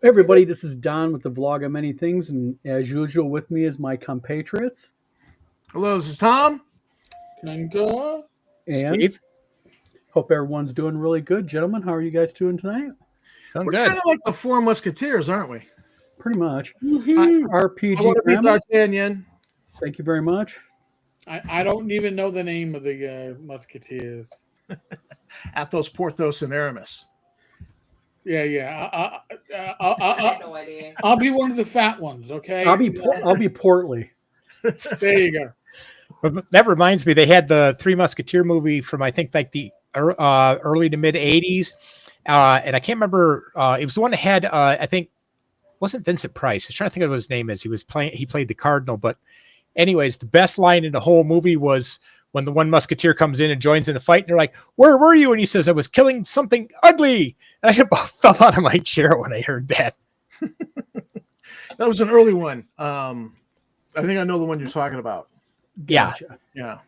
Hey everybody, this is Don with the vlog of many things, and as usual, with me is my compatriots. Hello, this is Tom. Tango. And Steve, hope everyone's doing really good, gentlemen. How are you guys doing tonight? doing We're good. kind of like the Four Musketeers, aren't we? Pretty much. I, Woohoo! I RPG want to be Grandma, D'Artagnan. thank you very much. I don't even know the name of the Musketeers. Athos, Porthos, and Aramis. Yeah. I had no idea. I'll be one of the fat ones, okay? I'll be portly. There you go. But that reminds me, they had the Three Musketeer movie from I think like the early to mid '80s, and I can't remember. It was the one that had I think wasn't Vincent Price. I was trying to think of what his name is. He played the Cardinal, but anyways, the best line in the whole movie was when the one Musketeer comes in and joins in the fight, and they're like, "Where were you?" And he says, "I was killing something ugly." And I about fell out of my chair when I heard that. That was an early one. I think I know the one you're talking about. Yeah. Gotcha. Yeah.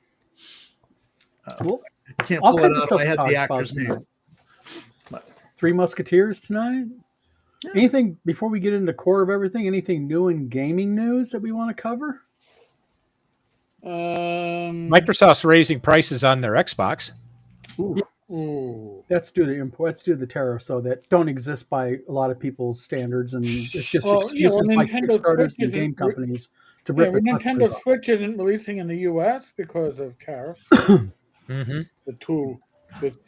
Well, I can't all pull kinds it of up. stuff I to had talk the about actor's tonight. name. Three Musketeers tonight. Yeah. Anything before we get into the core of everything? Anything new in gaming news that we want to cover? Microsoft's raising prices on their Xbox. Ooh. Ooh. That's due to import. That's due to the tariffs, though, that don't exist by a lot of people's standards, and it's just excuses by Nintendo Kickstarters Switch and game isn't. companies to Yeah, rip their customers Nintendo off. Switch isn't releasing in the U.S. because of tariffs. Mm-hmm. The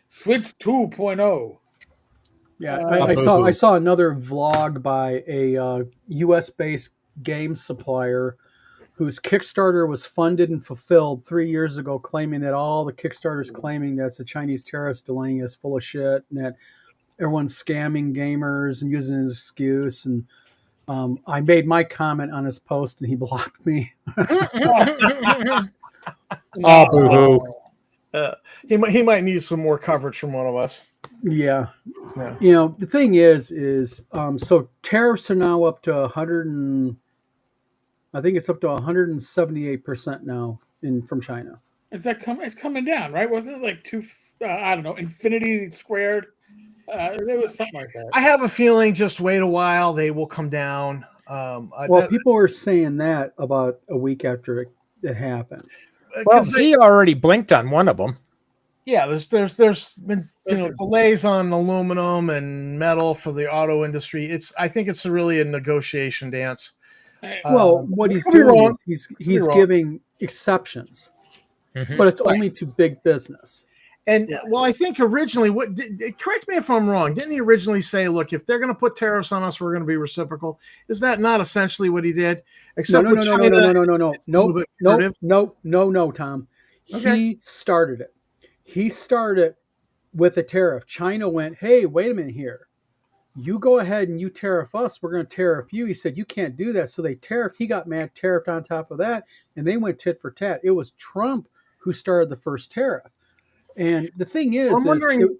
Switch 2.0. Yeah, Uh, I saw another vlog by a U.S. based game supplier whose Kickstarter was funded and fulfilled 3 years ago, claiming that all the Kickstarters claiming that's the Chinese tariffs delaying is full of shit, and that everyone's scamming gamers and using his excuse. And I made my comment on his post, and he blocked me. Oh, boo-hoo. He might need some more coverage from one of us. Yeah. Yeah. You know, the thing is so tariffs are now up to 178% now from China. It's coming down, right? Wasn't it like I don't know, infinity squared? There was something like that. I have a feeling just wait a while. They will come down. Well, people were saying that about a week after it happened. Well, Z already blinked on one of them. Yeah, there's been delays on aluminum and metal for the auto industry. I think it's really a negotiation dance. Well, what he's doing is he's giving exceptions, but it's only to big business. And well, I think originally, correct me if I'm wrong, didn't he originally say, "Look, if they're going to put tariffs on us, we're going to be reciprocal"? Is that not essentially what he did? Except No, Tom. Okay. He started it. He started with a tariff. China went, "Hey, wait a minute here. You go ahead and you tariff us. We're going to tariff you." He said, "You can't do that." So they tariffed. He got mad, tariffed on top of that, and they went tit for tat. It was Trump who started the first tariff. And the thing is, I'm wondering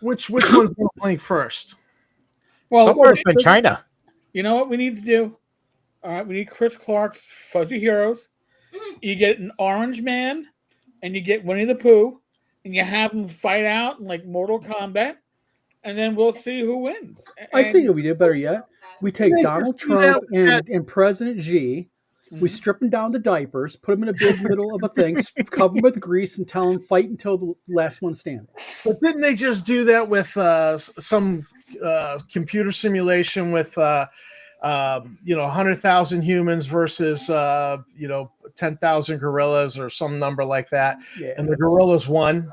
which one's going to blink first. Well, it's been China. You know what we need to do? All right, we need Chris Clark's Fuzzy Heroes. You get an Orange Man, and you get Winnie the Pooh, and you have them fight out in like Mortal Kombat, and then we'll see who wins. I think we do better yet. We take Donald Trump and President Xi. We strip them down to diapers, put them in a big middle of a thing, cover them with grease, and tell them fight until the last one standing. But didn't they just do that with some computer simulation with 100,000 humans versus 10,000 gorillas or some number like that? Yeah. And the gorillas won.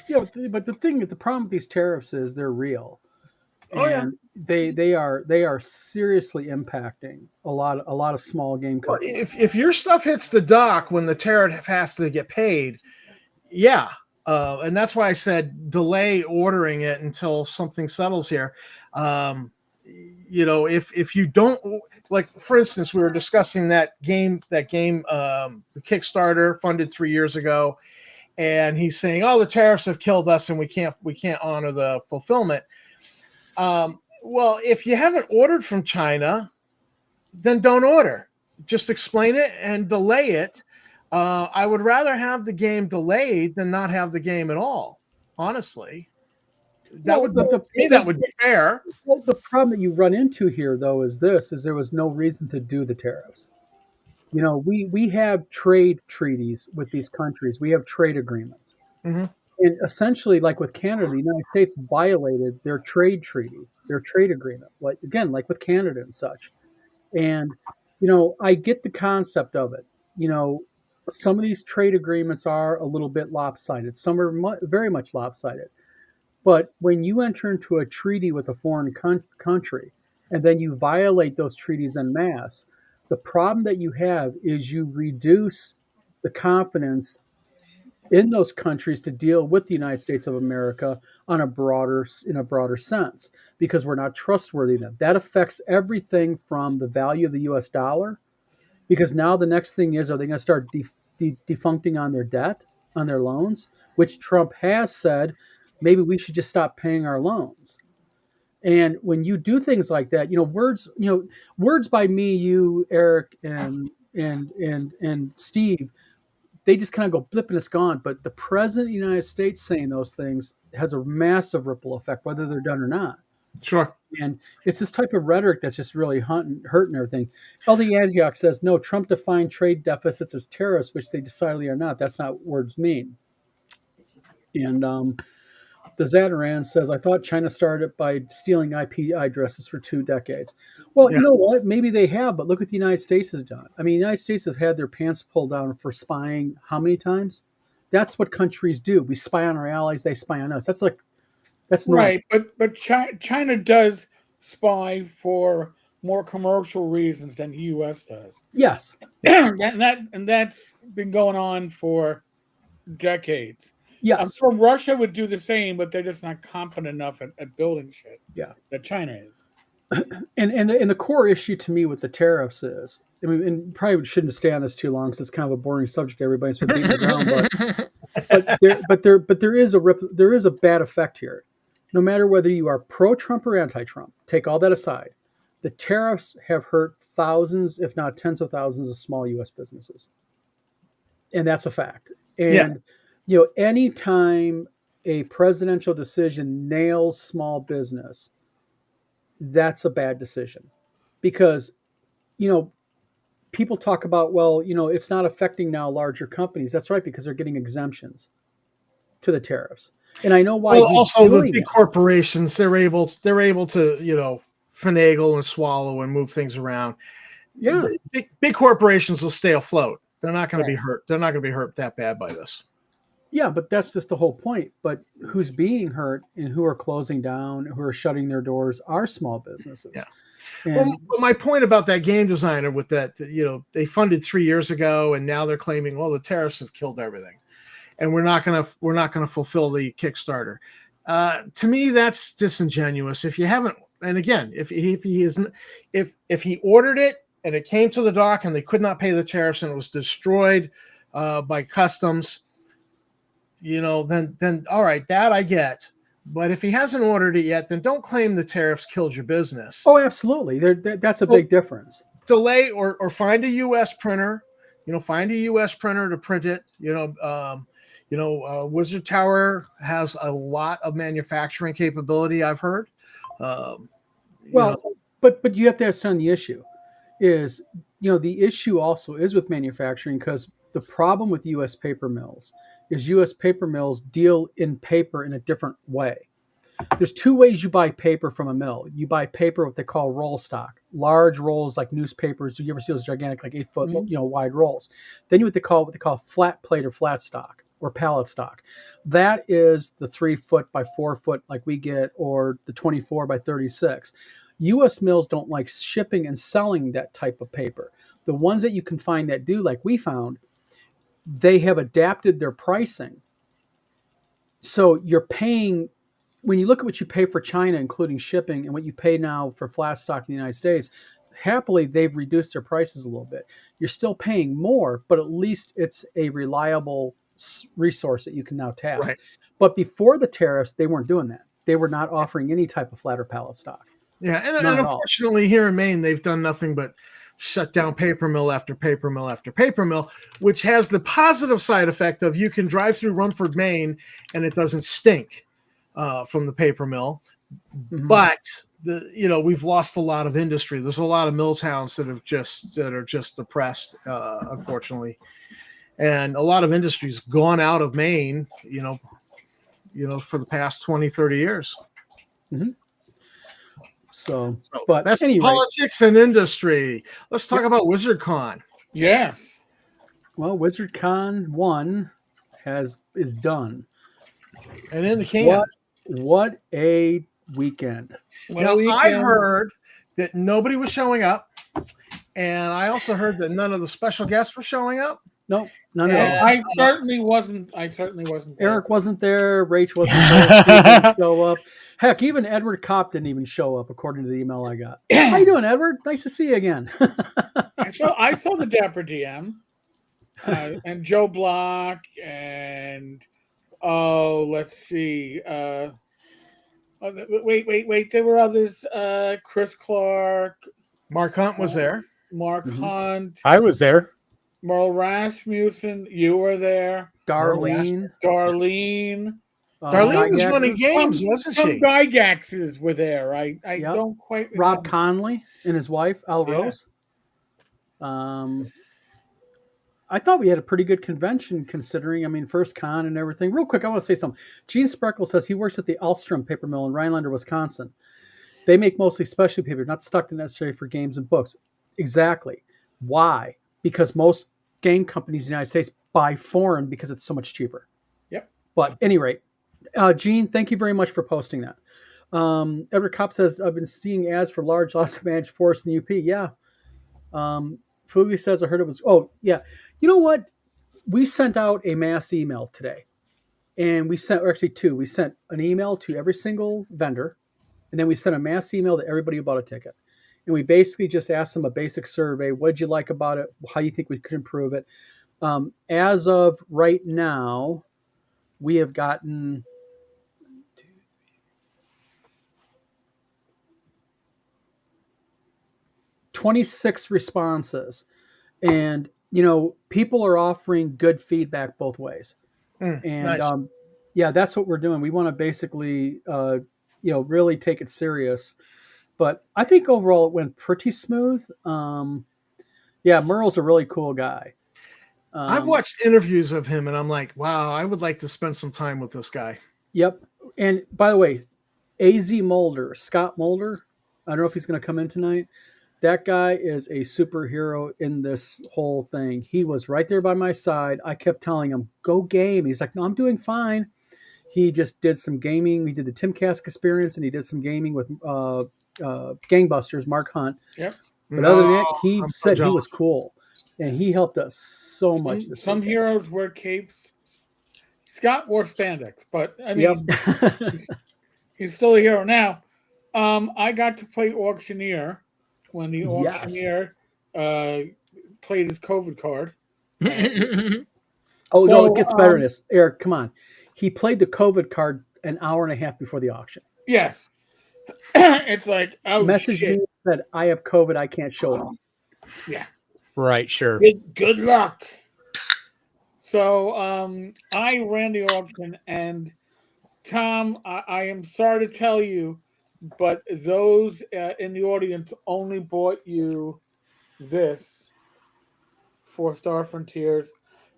Yeah, but the problem with these tariffs is they're real. And they are seriously impacting a lot of small game companies. If your stuff hits the dock when the tariff has to get paid, and that's why I said delay ordering it until something settles here. If you don't, like, for instance, we were discussing that game, the Kickstarter funded 3 years ago, and he's saying, "Oh, the tariffs have killed us, and we can't honor the fulfillment." Well, if you haven't ordered from China, then don't order. Just explain it and delay it. I would rather have the game delayed than not have the game at all, honestly. That would to me that would be fair. Well, the problem that you run into here, though, is there was no reason to do the tariffs. You know, we have trade treaties with these countries. We have trade agreements. Mm-hmm. And essentially, like with Canada, the United States violated their trade treaty, their trade agreement, like with Canada and such. And, you know, I get the concept of it. You know, some of these trade agreements are a little bit lopsided. Some are very much lopsided. But when you enter into a treaty with a foreign country and then you violate those treaties en masse, the problem that you have is you reduce the confidence in those countries to deal with the United States of America in a broader sense, because we're not trustworthy enough. That affects everything from the value of the U.S. dollar, because now the next thing is, are they going to start defuncting on their debt, on their loans, which Trump has said, maybe we should just stop paying our loans. And when you do things like that, words by me, you, Eric, and Steve, they just kind of go blip and it's gone. But the president of the United States saying those things has a massive ripple effect, whether they're done or not. Sure. And it's this type of rhetoric that's just really hurting everything. LD Antioch says, no, Trump defined trade deficits as tariffs, which they decidedly are not. That's not what words mean. And the Zataran says, I thought China started by stealing IP addresses for 2 decades. Well, You know what? Maybe they have, but look what the United States has done. I mean, the United States have had their pants pulled down for spying how many times? That's what countries do. We spy on our allies, they spy on us. That's normal. Right, but China does spy for more commercial reasons than the U.S. does. Yes. and that's been going on for decades. Yes. I'm sure Russia would do the same, but they're just not competent enough at building shit. Yeah. That China is. And the core issue to me with the tariffs is, I mean, and probably shouldn't stay on this too long because it's kind of a boring subject. Everybody's been beating the ground, but there is a bad effect here. No matter whether you are pro-Trump or anti-Trump, take all that aside, the tariffs have hurt thousands, if not tens of thousands, of small U.S. businesses, and that's a fact. And anytime a presidential decision nails small business, that's a bad decision, because people talk about, well, it's not affecting now larger companies. That's right, because they're getting exemptions to the tariffs. And I know why. Well, also the big corporations, they're able to, finagle and swallow and move things around. Yeah. Big corporations will stay afloat. They're not going to be hurt. They're not going to be hurt that bad by this. Yeah, but that's just the whole point. But who's being hurt and who are closing down, who are shutting their doors, are small businesses. Yeah. And my point about that game designer with that, they funded 3 years ago, and now they're claiming, well, the tariffs have killed everything, and we're not gonna fulfill the Kickstarter. To me, that's disingenuous. If you haven't, and again, if he ordered it and it came to the dock and they could not pay the tariffs and it was destroyed by customs, then all right, that I get. But if he hasn't ordered it yet, then don't claim the tariffs killed your business. Oh, absolutely. That's a big difference. Delay or find a U.S. printer. Find a U.S. printer to print it. Wizard Tower has a lot of manufacturing capability, I've heard. But you have to understand the issue is, the issue also is with manufacturing, because the problem with U.S. paper mills is U.S. paper mills deal in paper in a different way. There's 2 ways you buy paper from a mill. You buy paper, what they call roll stock, large rolls like newspapers. Do you ever see those gigantic, like 8-foot, wide rolls? Then you what they call flat plate or flat stock or pallet stock. That is the 3-foot by 4-foot like we get, or the 24 by 36. U.S. mills don't like shipping and selling that type of paper. The ones that you can find that do, like we found, they have adapted their pricing. So you're paying, when you look at what you pay for China, including shipping, and what you pay now for flat stock in the United States, happily, they've reduced their prices a little bit. You're still paying more, but at least it's a reliable resource that you can now tap. Right. But before the tariffs, they weren't doing that. They were not offering any type of flat or pallet stock. Yeah, and unfortunately here in Maine, they've done nothing but shut down paper mill after paper mill after paper mill, which has the positive side effect of you can drive through Rumford, Maine, and it doesn't stink. from the paper mill. Mhm. But we've lost a lot of industry. There's a lot of mill towns that are just depressed, unfortunately, and a lot of industry's gone out of Maine. For the past 20, 30 years. So, So but that's anyway, politics and industry. Let's talk about WizardCon. Yes. well, WizardCon 1 is done. And in the can. What a weekend. Now, I heard that nobody was showing up, and I also heard that none of the special guests were showing up. No, none Yeah. at all. I certainly wasn't. There. Eric wasn't there. Rach wasn't there. Steve didn't show up. Heck, even Edward Kopp didn't even show up, according to the email I got. How you doing, Edward? Nice to see you again. I saw the Dapper DM and Joe Block and let's see. Wait. There were others. Chris Clark, Mark Hunt was there. Mark Mhm. Hunt, I was there. Merle Rasmussen. You were there. Darlene. Darlene. Darlene was Gygaxes, running games, wasn't Some she? Gygaxes were there. I Yep. don't quite Rob remember. Conley and his wife, Al Yeah. Rose. I thought we had a pretty good convention considering, first con and everything. Real quick, I want to say something. Gene Spreckle says he works at the Alstrom paper mill in Rhinelander, Wisconsin. They make mostly specialty paper, not stuck to necessary for games and books. Exactly. Why? Because most game companies in the United States buy foreign because it's so much cheaper. Yep. But at any rate, Gene, thank you very much for posting that. Edward Kopp says, I've been seeing ads for large loss of managed forest in the UP. Yeah. Fugi says, I heard it was, oh, yeah. You know what? We sent out a mass email today. And we sent, or actually two. We sent an email to every single vendor. And then we sent a mass email to everybody who bought a ticket. And we basically just asked them a basic survey. What did you like about it? How do you think we could improve it? As of right now, we have gotten 26 responses. And, people are offering good feedback both ways. And Nice. That's what we're doing. We want to basically, really take it serious. But I think overall it went pretty smooth. Merle's a really cool guy. I've watched interviews of him, and I'm like, wow, I would like to spend some time with this guy. Yep. And by the way, AZ Mulder, Scott Mulder, I don't know if he's going to come in tonight. That guy is a superhero in this whole thing. He was right there by my side. I kept telling him, go game. He's like, no, I'm doing fine. He just did some gaming. We did the Timcast experience, and he did some gaming with Gangbusters, Mark Hunt. Yep. But other than that, he I'm so said he jealous. was cool. And he helped us so much this Some weekend. heroes wear capes. Scott wore spandex, but I mean, Yep. he's still a hero now. I got to play Auctioneer when the Yes. Auctioneer played his COVID card. Oh, no, So, it gets better than this. Eric, come on. He played the COVID card an hour and a half before the auction. Yes. It's like, oh, Messaged shit. me and said, I have COVID. I can't show up. Yeah. Right, sure. Good luck. So I ran the auction, and Tom, I am sorry to tell you, but those in the audience only bought you this 4-Star Frontiers.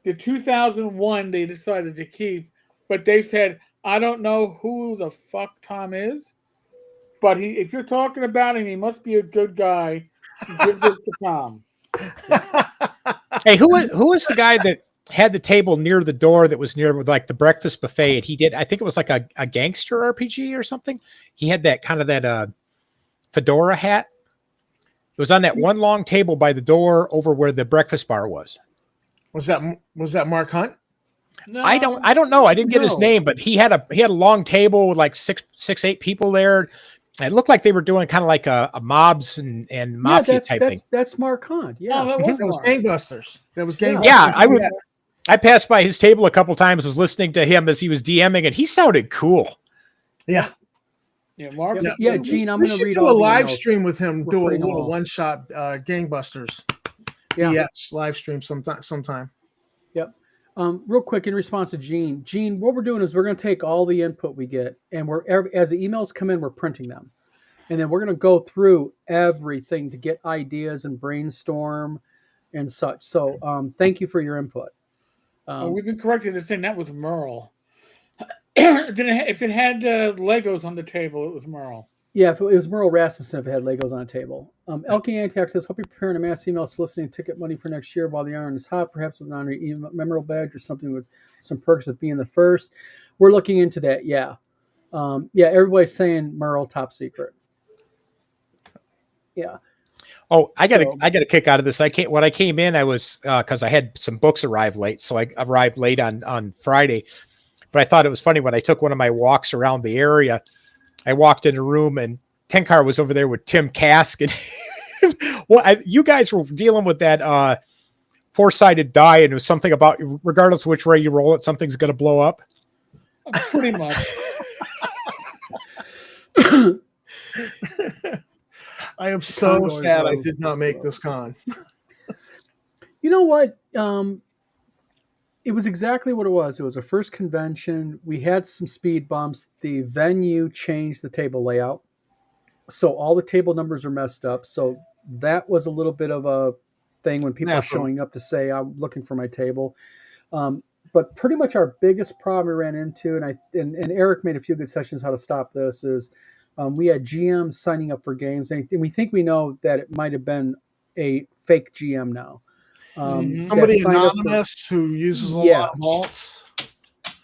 The 2001 they decided to keep, but they said, I don't know who the fuck Tom is, but if you're talking about him, he must be a good guy. Give this to Tom. Hey, who was the guy that had the table near the door that was near with like the breakfast buffet? And he did, I think it was like a gangster RPG or something. He had that kind of that fedora hat. It was on that one long table by the door over where the breakfast bar was. Was that Mark Hunt? No, I don't know. I didn't get his No. name, but he had a long table with like six, 8 people there. And it looked like they were doing kind of like a mobs and mafia type thing. That's Mark Hunt. No, Yeah. that That was wasn't Gangbusters. That was Gangbusters. Yeah, I passed by his table a couple times, was listening to him as he was DMing, and he sounded cool. Yeah. Yeah, Mark. Yeah, Gene, I'm We going to should read do a all the live emails. stream with him. We're Do a putting little all- one-shot Gangbusters. Yeah. Yes, live stream sometime. Real quick, in response to Gene, what we're doing is we're going to take all the input we get, and as the emails come in, we're printing them, and then we're going to go through everything to get ideas and brainstorm and such. So, thank you for your input. We've been corrected to saying that was Merle. If it had Legos on the table, it was Merle. Yeah, if it was Merle Rasmussen if it had Legos on a table. Elke Antac says, hope you're preparing a mass email soliciting ticket money for next year while the iron is hot, perhaps with an honorary memorial badge or something with some perks of being the first. We're looking into that, yeah. Everybody's saying Merle top secret. Yeah. Oh, I got a kick out of this. When I came in, I was because I had some books arrive late, so I arrived late on Friday. But I thought it was funny when I took one of my walks around the area. I walked in a room and Tenkar was over there with Tim Kask. And you guys were dealing with that four-sided die, and it was something about regardless of which way you roll it, something's going to blow up. Pretty much. I am so Condors sad I low. did not make this con. You know what? It was exactly what it was. It was a first convention. We had some speed bumps. The venue changed the table layout. So all the table numbers are messed up. So that was a little bit of a thing when people are showing up to say, I'm looking for my table. But pretty much our biggest problem we ran into, and Eric made a few good sessions how to stop this, is we had GMs signing up for games. And we think we know that it might have been a fake GM now. Somebody anonymous who uses a lot of vaults.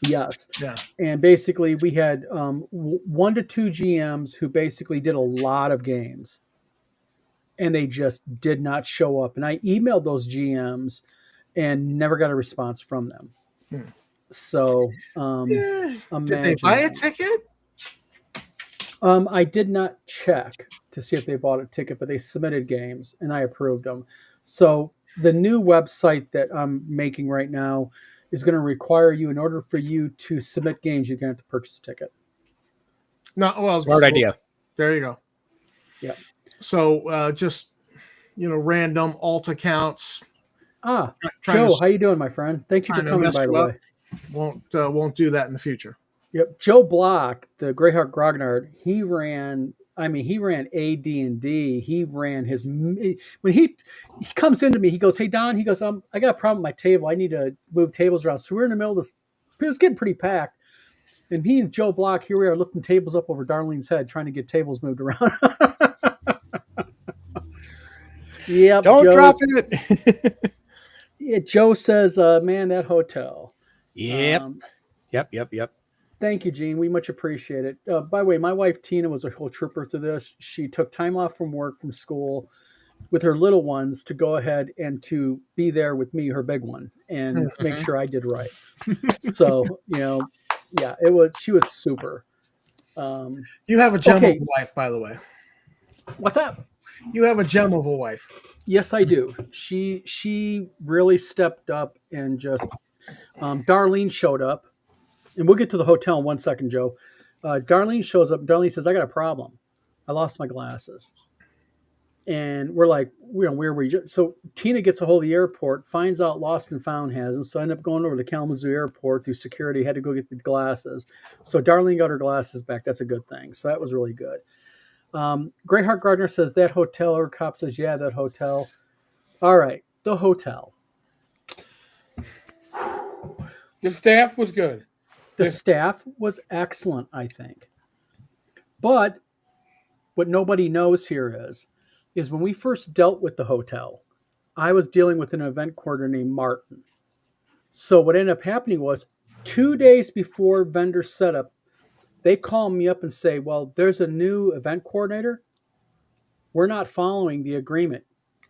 Yes. Yeah. And basically we had 1 to 2 GMs who basically did a lot of games and they just did not show up. And I emailed those GMs and never got a response from them. So did they buy a ticket? I did not check to see if they bought a ticket, but they submitted games and I approved them. So the new website that I'm making right now is going to require you, in order for you to submit games, you're going to have to purchase a ticket. No, well, Smart idea. There you go. Yeah. So just random alt accounts. Joe, how you doing, my friend? Thank you for coming, by the way. Won't do that in the future. Yep. Joe Block, the Greyhawk Grognard, he ran AD&D. He ran his, when he comes into me, he goes, hey, Don, he goes, I got a problem with my table. I need to move tables around. So we're in the middle of this. It was getting pretty packed. And he and Joe Block, here we are lifting tables up over Darlene's head, trying to get tables moved around. Yep. Don't drop it. Yeah, Joe says, man, that hotel. Yep. Yep. Thank you, Gene. We much appreciate it. By the way, my wife, Tina, was a whole trooper to this. She took time off from work, from school, with her little ones to go ahead and to be there with me, her big one, and make sure I did right. So, she was super. You have a gem of a wife, by the way. What's up? You have a gem of a wife. Yes, I do. She really stepped up and just, Darlene showed up. And we'll get to the hotel in 1 second, Joe. Darlene shows up. Darlene says, I got a problem. I lost my glasses. And we're like, where were you? So Tina gets a hold of the airport, finds out Lost and Found has them. So I end up going over to Kalamazoo Airport through security, had to go get the glasses. So Darlene got her glasses back. That's a good thing. So that was really good. Greyhawk Gardner says, that hotel. Or cop says, yeah, that hotel. All right, the hotel. The staff was good. The staff was excellent, I think. But what nobody knows here is when we first dealt with the hotel, I was dealing with an event coordinator named Martin. So what ended up happening was 2 days before vendor setup, they call me up and say, well, there's a new event coordinator. We're not following the agreement.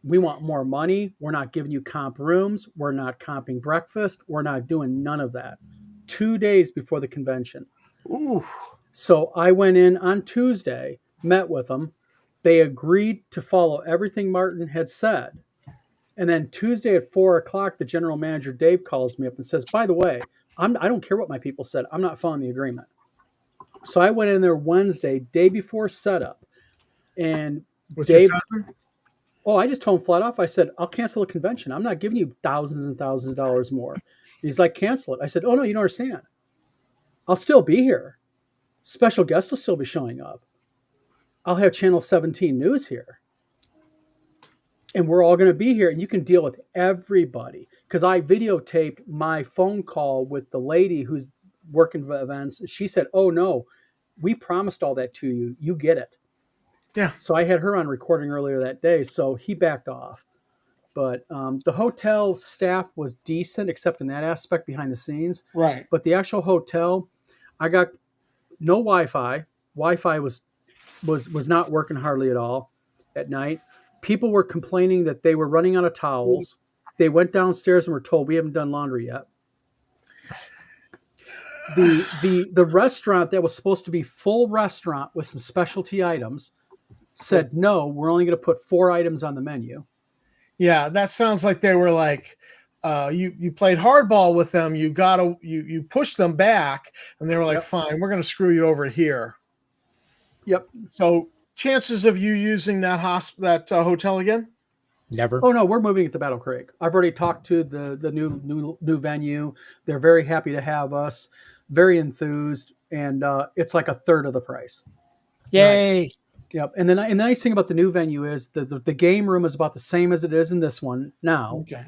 We want more money. We're not giving you comp rooms. We're not comping breakfast. We're not doing none of that. 2 days before the convention. Ooh. So I went in on Tuesday, met with them. They agreed to follow everything Martin had said. And then Tuesday at 4:00, the general manager, Dave, calls me up and says, by the way, I don't care what my people said. I'm not following the agreement. So I went in there Wednesday, day before setup. And Dave, I just told him flat off, I said, I'll cancel the convention. I'm not giving you thousands and thousands of dollars more. He's like, cancel it. I said, oh no, you don't understand. I'll still be here. Special guests will still be showing up. I'll have Channel 17 News here. And we're all going to be here, and you can deal with everybody. Because I videotaped my phone call with the lady who's working for events. She said, oh no, we promised all that to you. You get it. Yeah. So I had her on recording earlier that day, so he backed off. But the hotel staff was decent, except in that aspect behind the scenes. Right. But the actual hotel, I got no Wi-Fi. Wi-Fi was not working hardly at all at night. People were complaining that they were running out of towels. They went downstairs and were told, we haven't done laundry yet. The restaurant that was supposed to be full restaurant with some specialty items said, no, we're only going to put 4 items on the menu. Yeah, that sounds like they were like, you played hardball with them. You pushed them back, and they were like, Yep. fine, we're going to screw you over here. Yep. So chances of you using that hotel again? Never. Oh no, we're moving it to Battle Creek. I've already talked to the new venue. They're very happy to have us, very enthused, and it's like a third of the price. Yay. Yep. And then the nice thing about the new venue is the game room is about the same as it is in this one now. Okay.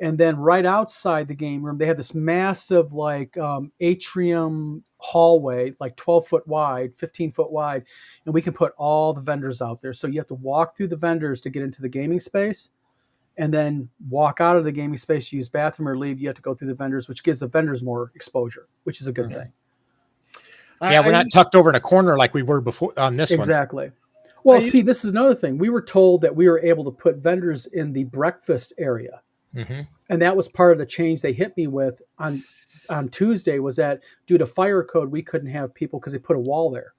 And then right outside the game room, they have this massive like atrium hallway, like 12-foot wide, 15-foot wide, and we can put all the vendors out there. So you have to walk through the vendors to get into the gaming space, and then walk out of the gaming space, use bathroom or leave. You have to go through the vendors, which gives the vendors more exposure, which is a good thing. Yeah, we're not tucked over in a corner like we were before on this one. Exactly. Well, see, this is another thing. We were told that we were able to put vendors in the breakfast area. Mm-hmm. And that was part of the change they hit me with on Tuesday, was that due to fire code, we couldn't have people because they put a wall there.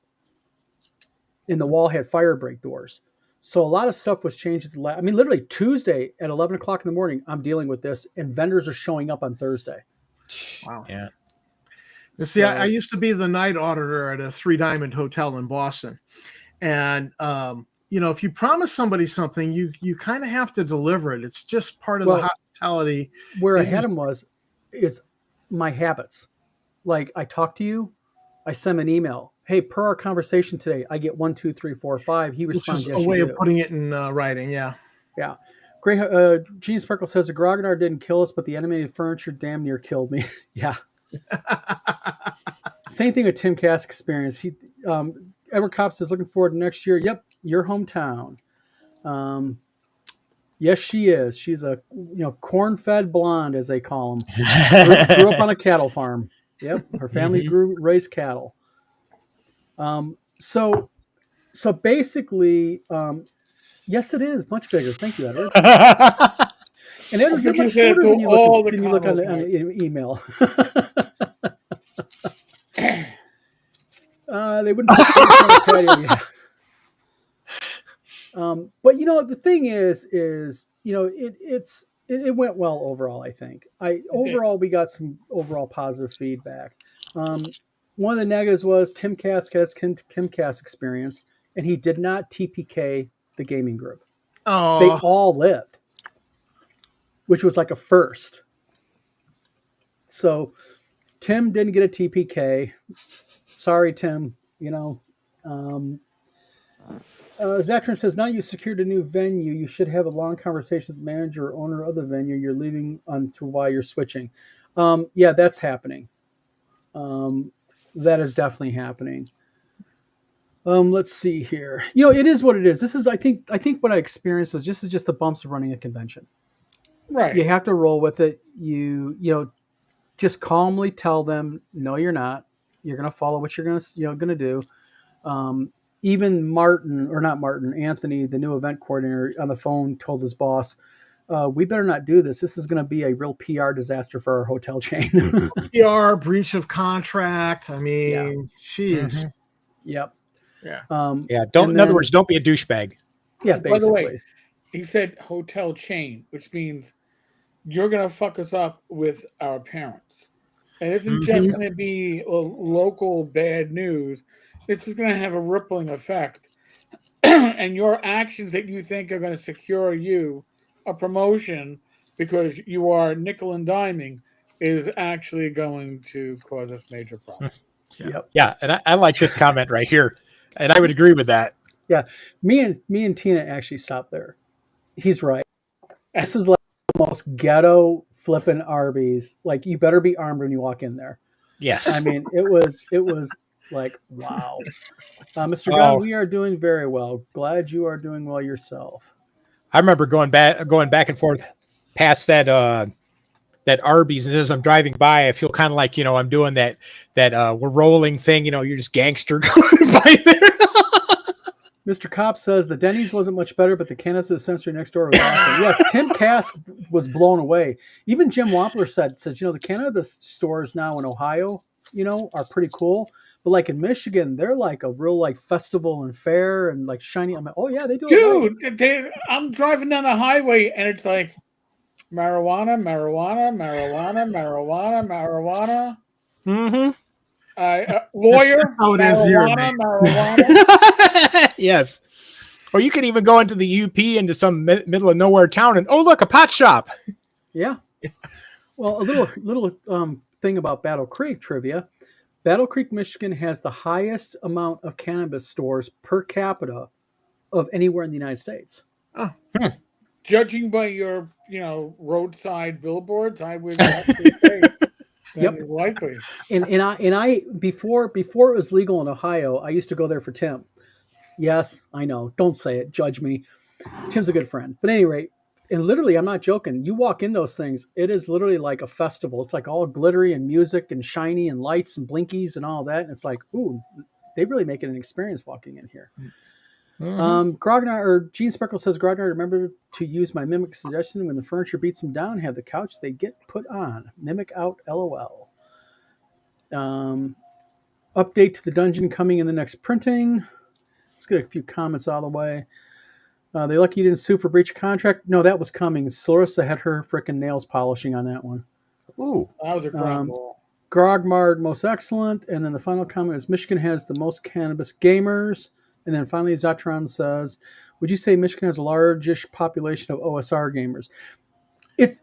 And the wall had fire break doors. So a lot of stuff was changed. I mean, literally Tuesday at 11 o'clock in the morning, I'm dealing with this, and vendors are showing up on Thursday. Wow. Yeah. See, I used to be the night auditor at a 3 Diamond Hotel in Boston. And, if you promise somebody something, you kind of have to deliver it. It's just part of the hospitality. Where I had him is my habits. Like, I talk to you, I send an email. Hey, per our conversation today, I get 1, 2, 3, 4, 5. He responds, Which is a way of putting it in writing. Yeah. Yeah. Great. Gene Sparkle says the Grognard didn't kill us, but the animated furniture damn near killed me. Yeah. Same thing with Tim Cass experience. Edward Kopp says, looking forward to next year. Yep, your hometown. Yes, she is. She's a corn-fed blonde, as they call them. Grew up on a cattle farm. Yep, her family raised cattle. So basically, yes, it is much bigger. Thank you, Edward. And Edward, you're much shorter than you look on the email. They wouldn't put on the patio yet. But the thing is it went well overall. I think we got some overall positive feedback. One of the negatives was Tim Cass has Kim Cass experience, and he did not TPK the gaming group. Oh, They all lived, which was like a first. So Tim didn't get a TPK. Sorry, Tim. Zatran says, now you secured a new venue, you should have a long conversation with the manager or owner of the venue you're leaving on to why you're switching. Yeah, that's happening. That is definitely happening. Let's see here. It is what it is. This is, I think what I experienced was just the bumps of running a convention. Right. You have to roll with it. You just calmly tell them, no, you're not. You're going to follow what you're going to do. Even Anthony, the new event coordinator, on the phone told his boss, we better not do this. This is going to be a real PR disaster for our hotel chain. PR, breach of contract. I mean, jeez. Yep. Yeah. In other words, don't be a douchebag. Yeah, basically. By the way, he said hotel chain, which means you're going to fuck us up with our parents. And it isn't just going to be local bad news. This is going to have a rippling effect. And your actions that you think are going to secure you a promotion because you are nickel and diming is actually going to cause us major problems. Yep. Yeah, and I like this comment right here, and I would agree with that. Me and Tina actually stopped there. He's right. This is like the most ghetto flipping Arby's. Like, you better be armed when you walk in there. Yes. I mean, it was like, wow. Mr. Oh. Gunn, we are doing very well. Glad you are doing well yourself. I remember going back and forth past that that Arby's, and as I'm driving by, I feel kind of like, I'm doing that we're rolling thing. You're just gangster going by there. Mr. Cop says the Denny's wasn't much better, but the cannabis dispensary next door was awesome. Yes, Tim Kask was blown away. Even Jim Wampler says, the cannabis stores now in Ohio, are pretty cool. But like in Michigan, they're like a real like festival and fair and like shiny. I'm like, oh yeah, they do it. Dude, I'm driving down the highway and it's like marijuana. Mm-hmm. Lawyer. how it is here, marijuana. Yes. Or you could even go into the UP into some middle of nowhere town and look, a pot shop. Yeah. Well, a little thing about Battle Creek trivia. Battle Creek, Michigan has the highest amount of cannabis stores per capita of anywhere in the United States. Oh. Judging by your, roadside billboards, I would actually say that's likely. And I before it was legal in Ohio, I used to go there for Tim. Yes, I know. Don't say it. Judge me. Tim's a good friend. But at any rate, and literally, I'm not joking. You walk in those things, it is literally like a festival. It's like all glittery and music and shiny and lights and blinkies and all that. And it's like, ooh, they really make it an experience walking in here. Mm-hmm. Grognar or Gene Spreckle says, Grognar, remember to use my mimic suggestion when the furniture beats them down, have the couch they get put on. Mimic out, LOL. Update to the dungeon coming in the next printing. Let's get a few comments out of the way. They lucky you didn't sue for breach of contract. No, that was coming. Clarissa had her freaking nails polishing on that one. Ooh. That was a grand ball. Grogmard, most excellent. And then the final comment is Michigan has the most cannabis gamers. And then finally, Zatron says, would you say Michigan has a largish population of OSR gamers? It's,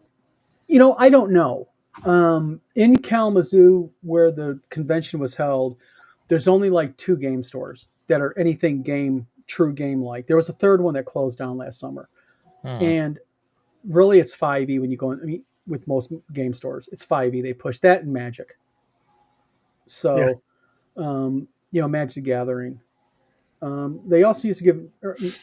I don't know. In Kalamazoo, where the convention was held, there's only like 2 game stores that are anything true game like. There was a third one that closed down last summer. And really it's 5e when you go in. I mean, with most game stores, it's 5e. They push that and Magic. So, Magic the Gathering. They also used to give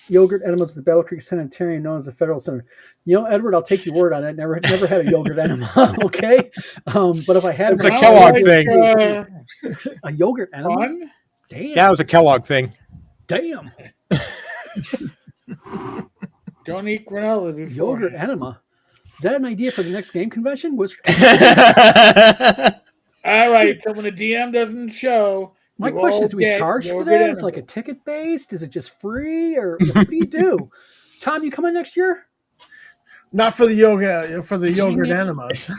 yogurt enemas at the Battle Creek Sanitarium, known as the Federal Center. Edward, I'll take your word on that. Never had a yogurt enema, okay? But if I had It's a Kellogg thing. A yogurt enema? Fun? Damn. Yeah, it was a Kellogg thing. Damn. Don't eat granola before. Yogurt enema. Is that an idea for the next game convention? All right, so when the DM doesn't show, My you question all is, do we get charge for yogurt that? Is enema. it like a ticket based? Is it just free? Or what do you do? Tom, you coming next year? Not for the yogurt enemas.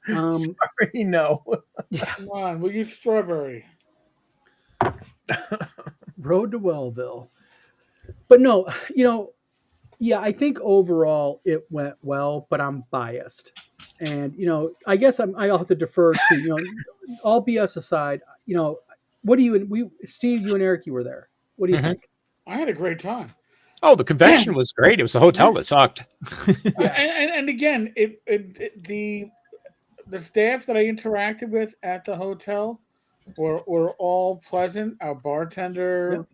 Sorry, no. Come on, we'll use strawberry. Road to Wellville. But no, I think overall it went well, but I'm biased. And, I guess I'll have to defer to, all BS aside, what do you, Steve, you and Eric, you were there. What do you think? I had a great time. Oh, the convention was great. It was a hotel that sucked. And again, the staff that I interacted with at the hotel were all pleasant. Our bartender,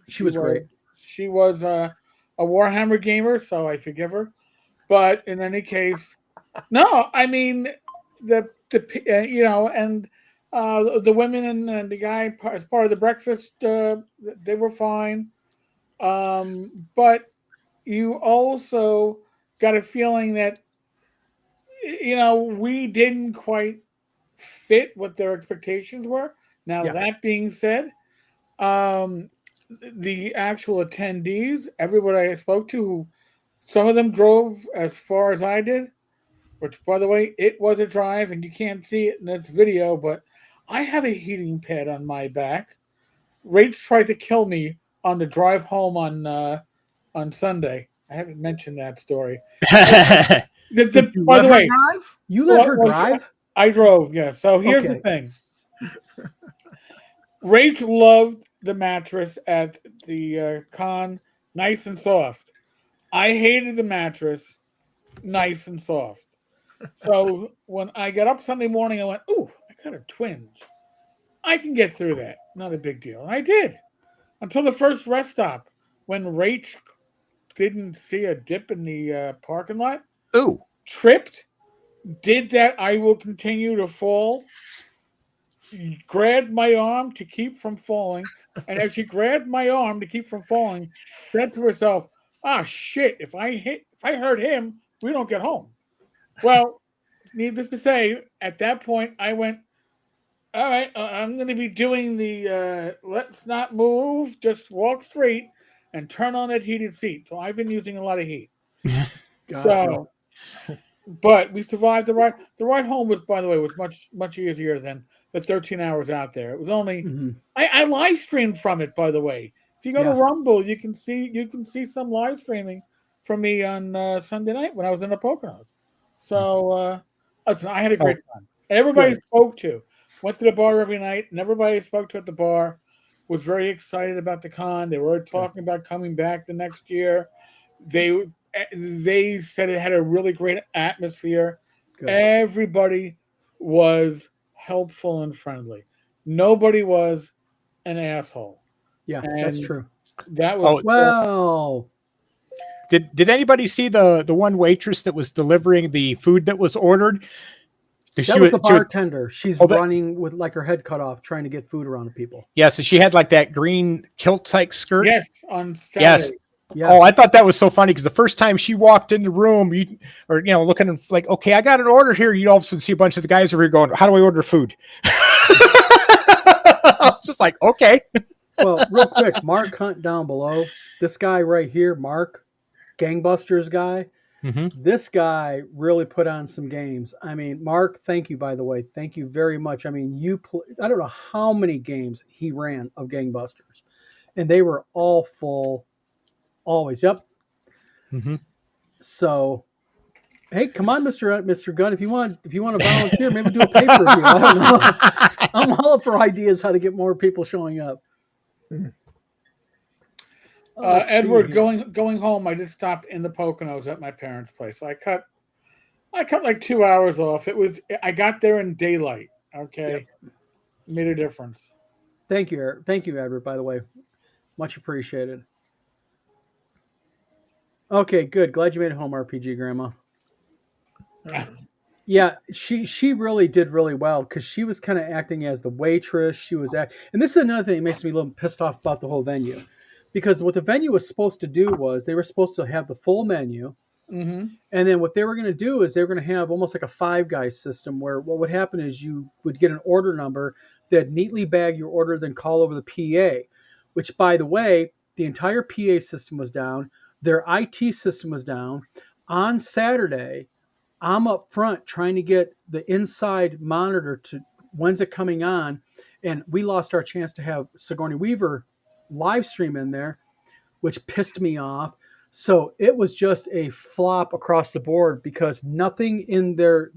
She was great. She was a Warhammer gamer, so I forgive her. But in any case, no, I mean the women and the guy as part of the breakfast, they were fine. But you also got a feeling that we didn't quite fit what their expectations were. Now, that being said, the actual attendees, everybody I spoke to, who some of them drove as far as I did, which, by the way, it was a drive, and you can't see it in this video, but I have a heating pad on my back. Rach tried to kill me on the drive home on Sunday. I haven't mentioned that story. Did you By let the her way, drive? You let her Well, drive? I drove. Yeah. So here's the Okay. thing. Rach loved the mattress at the con, nice and soft. I hated the mattress, nice and soft. So when I got up Sunday morning, I went, "Ooh, I got a twinge. I can get through that. Not a big deal." And I did until the first rest stop when Rach didn't see a dip in the parking lot, Ooh. tripped, did that. I will continue to fall. Grabbed my arm to keep from falling, and as she grabbed my arm to keep from falling, said to herself, "Ah, shit! If I hurt him, we don't get home." Well, needless to say, at that point, I went, "All right, I'm going to be doing the let's not move, just walk straight, and turn on that heated seat." So I've been using a lot of heat. Gotcha. So, but we survived the ride. The ride home was, by the way, was much easier than the 13 hours out there. It was only hmm I live streamed from it, by the way. If you go to Yeah. Rumble, you can see some live streaming from me on Sunday night when I was in the Poconos. So listen, I had a great time. Everybody Good. spoke to went to the bar every night, and everybody I spoke to at the bar was very excited about the con. They were talking about coming back the next year. They said it had a really great atmosphere. Good. Everybody was helpful and friendly. Nobody was an asshole. Yeah, that's And true. that was Well, Did anybody see the one waitress that was delivering the food that was ordered? that was the bartender. She's Oh, that- running with like her head cut off, trying to get food around to people. Yeah, so she had like that green kilt type skirt. yes on Saturday. Yes. Yes. Oh, I thought that was so funny because the first time she walked in the room, looking like, okay, I got an order here. You all of a sudden see a bunch of the guys over here going, "How do I order food?" I was just like, okay. Well, real quick, Mark Hunt down below. This guy right here, Mark, Gangbusters guy. Mm-hmm. This guy really put on some games. I mean, Mark, thank you, by the way. Thank you very much. I mean, I don't know how many games he ran of Gangbusters, and they were all full. Always. Yep. Mm-hmm. So, hey, come on, Mr. Gunn, if you want to volunteer, maybe do a paper review. I don't know. I'm all up for ideas how to get more people showing up. Let's see Edward, here. going home, I did stop in the Poconos at my parents' place. I cut like 2 hours off. I got there in daylight. Okay, made a difference. Thank you, Eric. Thank you, Edward, by the way. Much appreciated. Okay, good. Glad you made it home, RPG Grandma. Yeah, she really did really well because she was kind of acting as the waitress. And this is another thing that makes me a little pissed off about the whole venue, because what the venue was supposed to do was they were supposed to have the full menu, Mm-hmm. and then what they were going to do is they were going to have almost like a Five Guys system where what would happen is you would get an order number that neatly bag your order, then call over the PA, which, by the way, the entire PA system was down. Their IT system was down. On Saturday, I'm up front trying to get the inside monitor to when's it coming on, and we lost our chance to have Sigourney Weaver live stream in there, which pissed me off. So it was just a flop across the board because nothing in their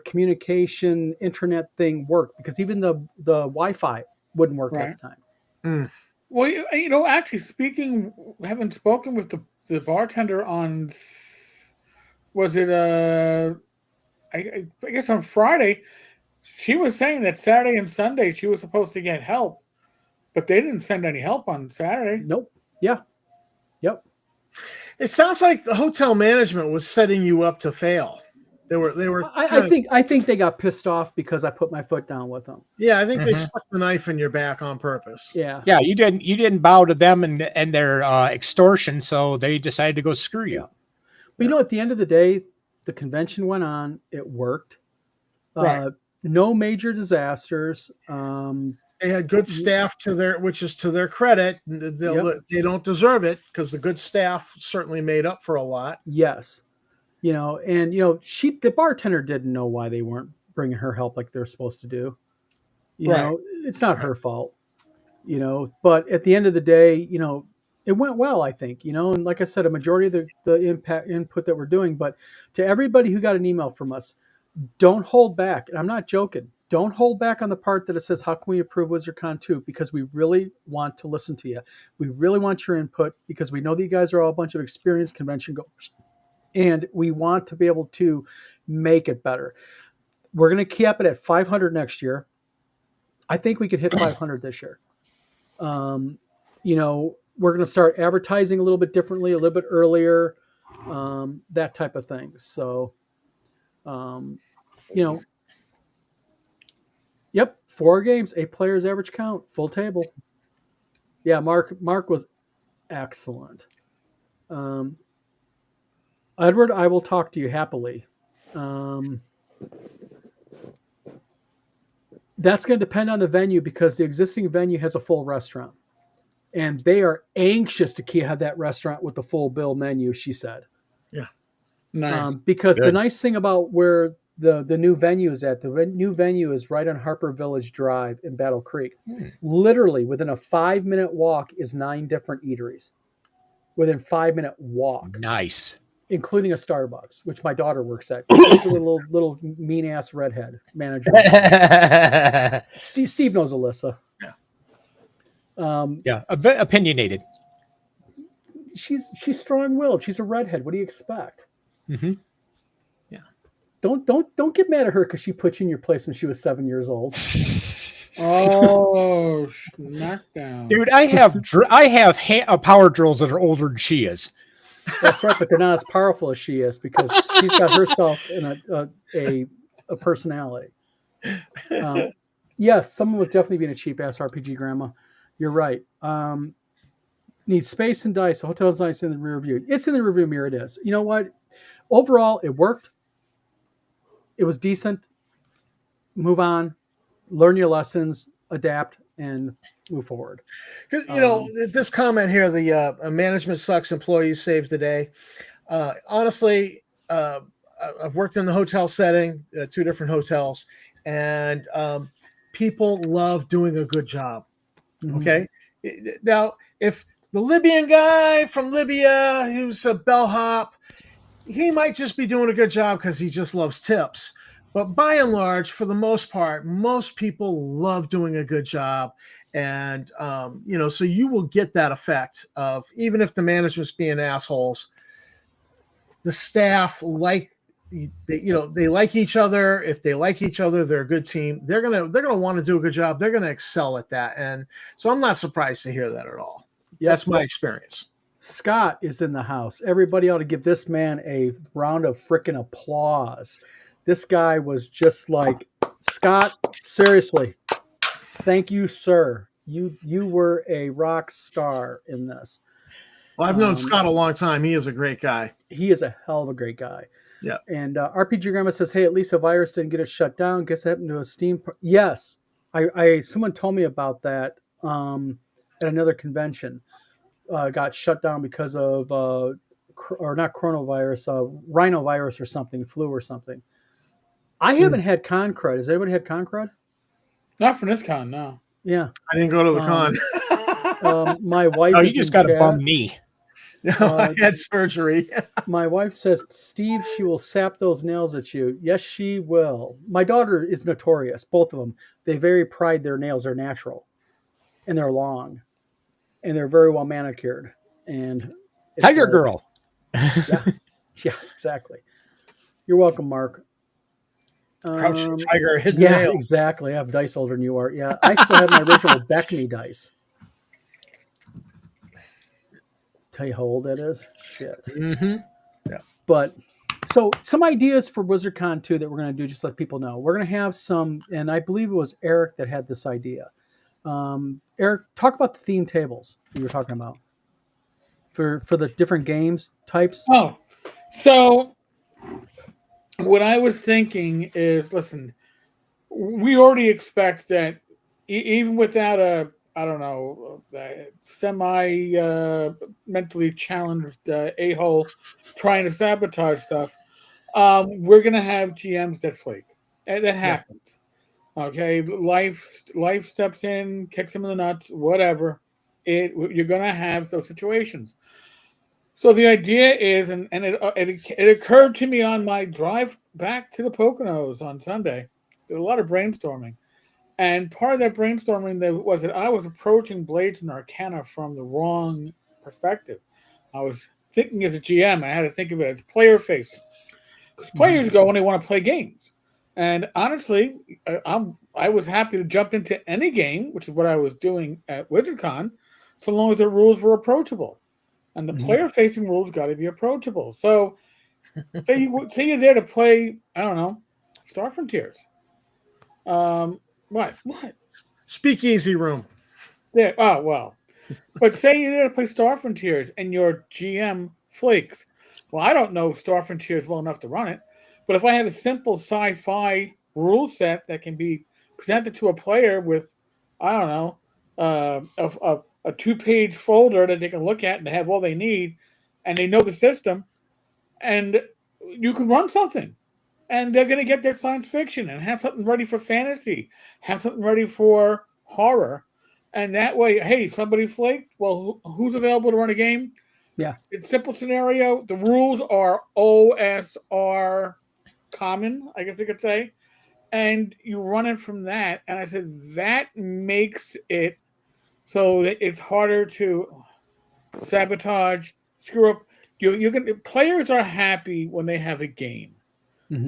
communication internet thing worked, because even the Wi-Fi wouldn't work Right. at the time. Well, actually, having spoken with the bartender on, was it I guess on Friday, she was saying that Saturday and Sunday she was supposed to get help, but they didn't send any help on Saturday. Nope. Yeah. Yep. It sounds like the hotel management was setting you up to fail. They were. I think they got pissed off because I put my foot down with them. Yeah, I think they Mhm. stuck the knife in your back on purpose. Yeah. Yeah, you didn't bow to them and their extortion, so they decided to go screw you. Yeah. But at the end of the day, the convention went on. It worked. Right. No major disasters. They had good staff which is to their credit. They don't deserve it because the good staff certainly made up for a lot. Yes. The bartender didn't know why they weren't bringing her help like they're supposed to do. It's not her fault. But at the end of the day, it went well, I think, and like I said, a majority of the input that we're doing. But to everybody who got an email from us, don't hold back. And I'm not joking. Don't hold back on the part that it says, how can we improve WizardCon 2? Because we really want to listen to you. We really want your input because we know that you guys are all a bunch of experienced convention goers. And we want to be able to make it better. We're going to cap it at 500 next year. I think we could hit 500 this year. We're going to start advertising a little bit differently, a little bit earlier, that type of thing. So, yep, 4 games, 8 players average count, full table. Yeah, Mark was excellent. Edward, I will talk to you happily. That's going to depend on the venue because the existing venue has a full restaurant. And they are anxious to have that restaurant with the full bill menu, she said. Yeah. Nice. Because Good. the nice thing about where the new venue is at, the new venue is right on Harper Village Drive in Battle Creek. Literally within a 5-minute walk is 9 different eateries. Within 5-minute walk. Nice. Including a Starbucks, which my daughter works at. She's a little mean ass redhead manager. Steve knows Alyssa. Yeah, opinionated. She's strong-willed. She's a redhead. What do you expect? Mm-hmm. Yeah. Don't get mad at her because she put you in your place when she was 7 years old. Oh, knockdown. Dude, I have power drills that are older than she is. That's right, but they're not as powerful as she is because she's got herself in a personality. Yes, someone was definitely being a cheap ass RPG grandma. You're right. Needs space and dice. The hotel's nice in the rear view. It's in the rear view mirror. It is. You know what? Overall, it worked. It was decent. Move on. Learn your lessons. Adapt and move forward. Because this comment here, the management sucks, employees save the day. Honestly, I've worked in the hotel setting, 2 different hotels, and people love doing a good job. Okay, now if the Libyan guy from Libya, who's a bellhop, he might just be doing a good job because he just loves tips. But by and large, for the most part, most people love doing a good job. And, so you will get that effect of, even if the management's being assholes, the staff they like each other. If they like each other, they're a good team. They're going to want to do a good job. They're going to excel at that. And so I'm not surprised to hear that at all. Yep. That's my experience. Scott is in the house. Everybody ought to give this man a round of frickin' applause. This guy was just like, Scott, seriously, thank you, sir. You were a rock star in this. Well, I've known Scott a long time. He is a great guy. He is a hell of a great guy. Yeah. And RPG Grandma says, hey, at least a virus didn't get it shut down. Guess that happened to a Steam. Yes. Someone told me about that at another convention. Got shut down because of, or not coronavirus, rhinovirus or something, flu or something. I haven't had Concrud. Has anybody had Concrud? Not for this con, no. Yeah. I didn't go to the con. My wife. Oh, you just got a bum knee. No, I had surgery. My wife says, Steve, she will sap those nails at you. Yes, she will. My daughter is notorious. Both of them. They very pride their nails are natural, and they're long, and they're very well manicured. And Tiger Girl. Yeah, exactly. You're welcome, Mark. Crouching tiger, hidden yeah, nail. exactly. I have dice older than you are. Yeah, I still have my original Beckme dice. Tell you how old that is? Shit. Mm-hmm. Yeah. But so some ideas for WizardCon 2 that we're going to do, just let people know. We're going to have some, and I believe it was Eric that had this idea. Eric, talk about the theme tables that you were talking about for the different games types. Oh, so what I was thinking is, listen, we already expect that even without a, I don't know, semi mentally challenged a-hole trying to sabotage stuff, we're going to have GMs that flake. That happens. Okay, life steps in, kicks them in the nuts, whatever. you're going to have those situations. So the idea is, and it occurred to me on my drive back to the Poconos on Sunday. There was a lot of brainstorming, and part of that brainstorming was that I was approaching Blades and Arcana from the wrong perspective. I was thinking as a GM, I had to think of it as player facing, because players go and they want to play games. And honestly, I was happy to jump into any game, which is what I was doing at WizardCon, so long as the rules were approachable. And the player-facing rules got to be approachable. So, say you're there to play, I don't know, Star Frontiers. What? Speakeasy room. There. Oh well. But say you're there to play Star Frontiers and your GM flakes. Well, I don't know Star Frontiers well enough to run it, but if I have a simple sci-fi rule set that can be presented to a player with, I don't know, a 2-page folder that they can look at and have all they need, and they know the system, and you can run something, and they're going to get their science fiction and have something ready for fantasy, have something ready for horror, and that way, hey, somebody flaked. Well, who's available to run a game? Yeah, It's simple scenario. The rules are OSR common, I guess we could say, and you run it from that. And I said that makes it so that it's harder to sabotage, screw up. You can players are happy when they have a game.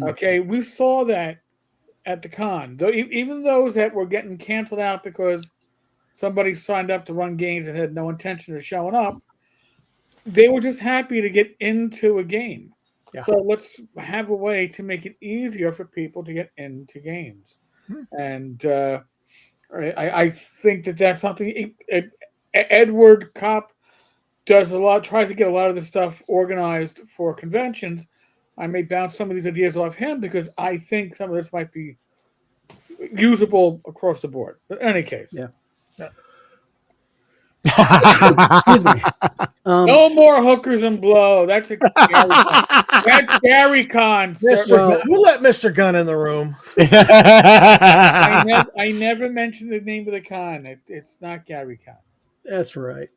Okay, we saw that at the con. Though even those that were getting canceled out because somebody signed up to run games and had no intention of showing up, they were just happy to get into a game. Yeah. So let's have a way to make it easier for people to get into games. And I think that's something Edward Kopp does a lot, tries to get a lot of this stuff organized for conventions. I may bounce some of these ideas off him because I think some of this might be usable across the board. But in any case, yeah. Excuse me. no more hookers and blow. That's a that's Gary Con. Mr. Well- Gunn. Who let Mr. Gunn in the room? I never mentioned the name of the con. It's not Gary Con. That's right.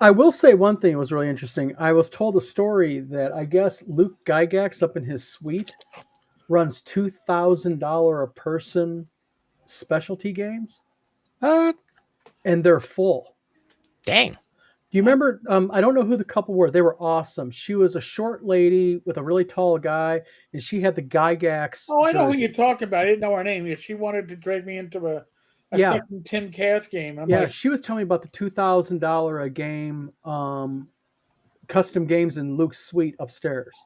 I will say one thing that was really interesting. I was told a story that I guess Luke Gygax up in his suite runs $2,000 a person specialty games, and they're full. Dang. Do you remember? I don't know who the couple were. They were awesome. She was a short lady with a really tall guy, and she had the Gygax. Oh, I know who jersey. you're talking about. I didn't know her name. She wanted to drag me into a Yeah. second Tim Cass game. I'm Yeah, like, she was telling me about the $2,000 a game custom games in Luke's suite upstairs.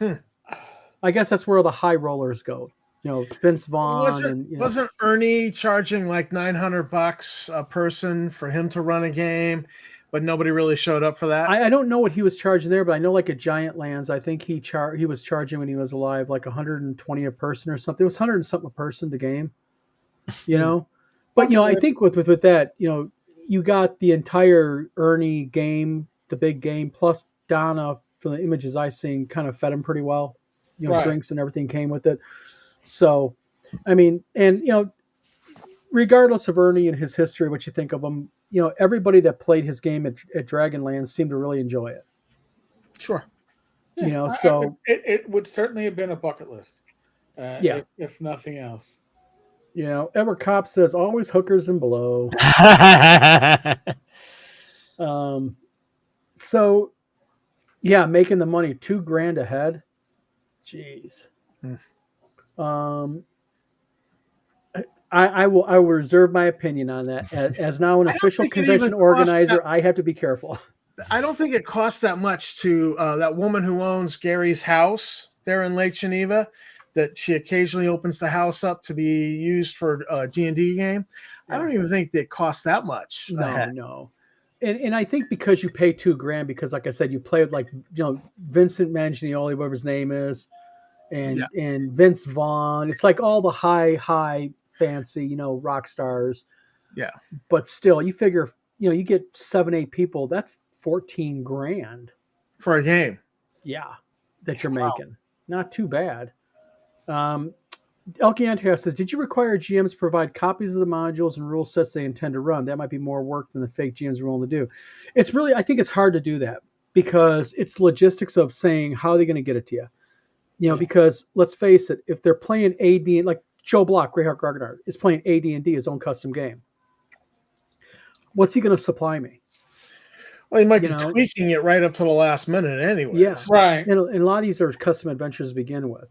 I guess that's where the high rollers go. You know, Vince Vaughn and you know, Wasn't Ernie charging like $900 a person for him to run a game, but nobody really showed up for that? I don't know what he was charging there, but I know like at Giant Lands, I think he was charging when he was alive like 120 a person or something. It was 100 and something a person the game, you know. But you know, I think with that, you know, you got the entire Ernie game, the big game, plus Donna from the images I seen kind of fed him pretty well. You know, Right. drinks and everything came with it. So, I mean, and you know, regardless of Ernie and his history, what you think of him, you know, everybody that played his game at Dragonlance seemed to really enjoy it. Sure. You know, I- so it would certainly have been a bucket list. Yeah. if nothing else. you know, Edward Kopp says always hookers and below. So yeah, making the money $2,000 ahead. Jeez. I will reserve my opinion on that. As now an I don't official think it convention even costs organizer, I have to be careful. I don't think it costs that much to that woman who owns Gary's house there in Lake Geneva, that she occasionally opens the house up to be used for a D&D game. I don't even think it costs that much. No. And I think because you pay $2,000, because like I said, you play with like, you know, Vincent Manganiello, whatever his name is, and Vince Vaughn. It's like all the high fancy, you know, rock stars. Yeah. But still, you figure, you know, you get 7-8 people, that's $14,000. For a game. Yeah. That you're making. Not too bad. Elkiantia says, did you require GMs to provide copies of the modules and rule sets they intend to run? That might be more work than the fake GMs are willing to do. It's really, I think it's hard to do that because it's logistics of saying how are they going to get it to you. You know, because let's face it, if they're playing AD, like Joe Block, Greyhawk Grognard, is playing AD&D, his own custom game, what's he going to supply me? Well, he might You be know? tweaking it right up to the last minute anyway. Yeah. Right. And a lot of these are custom adventures to begin with.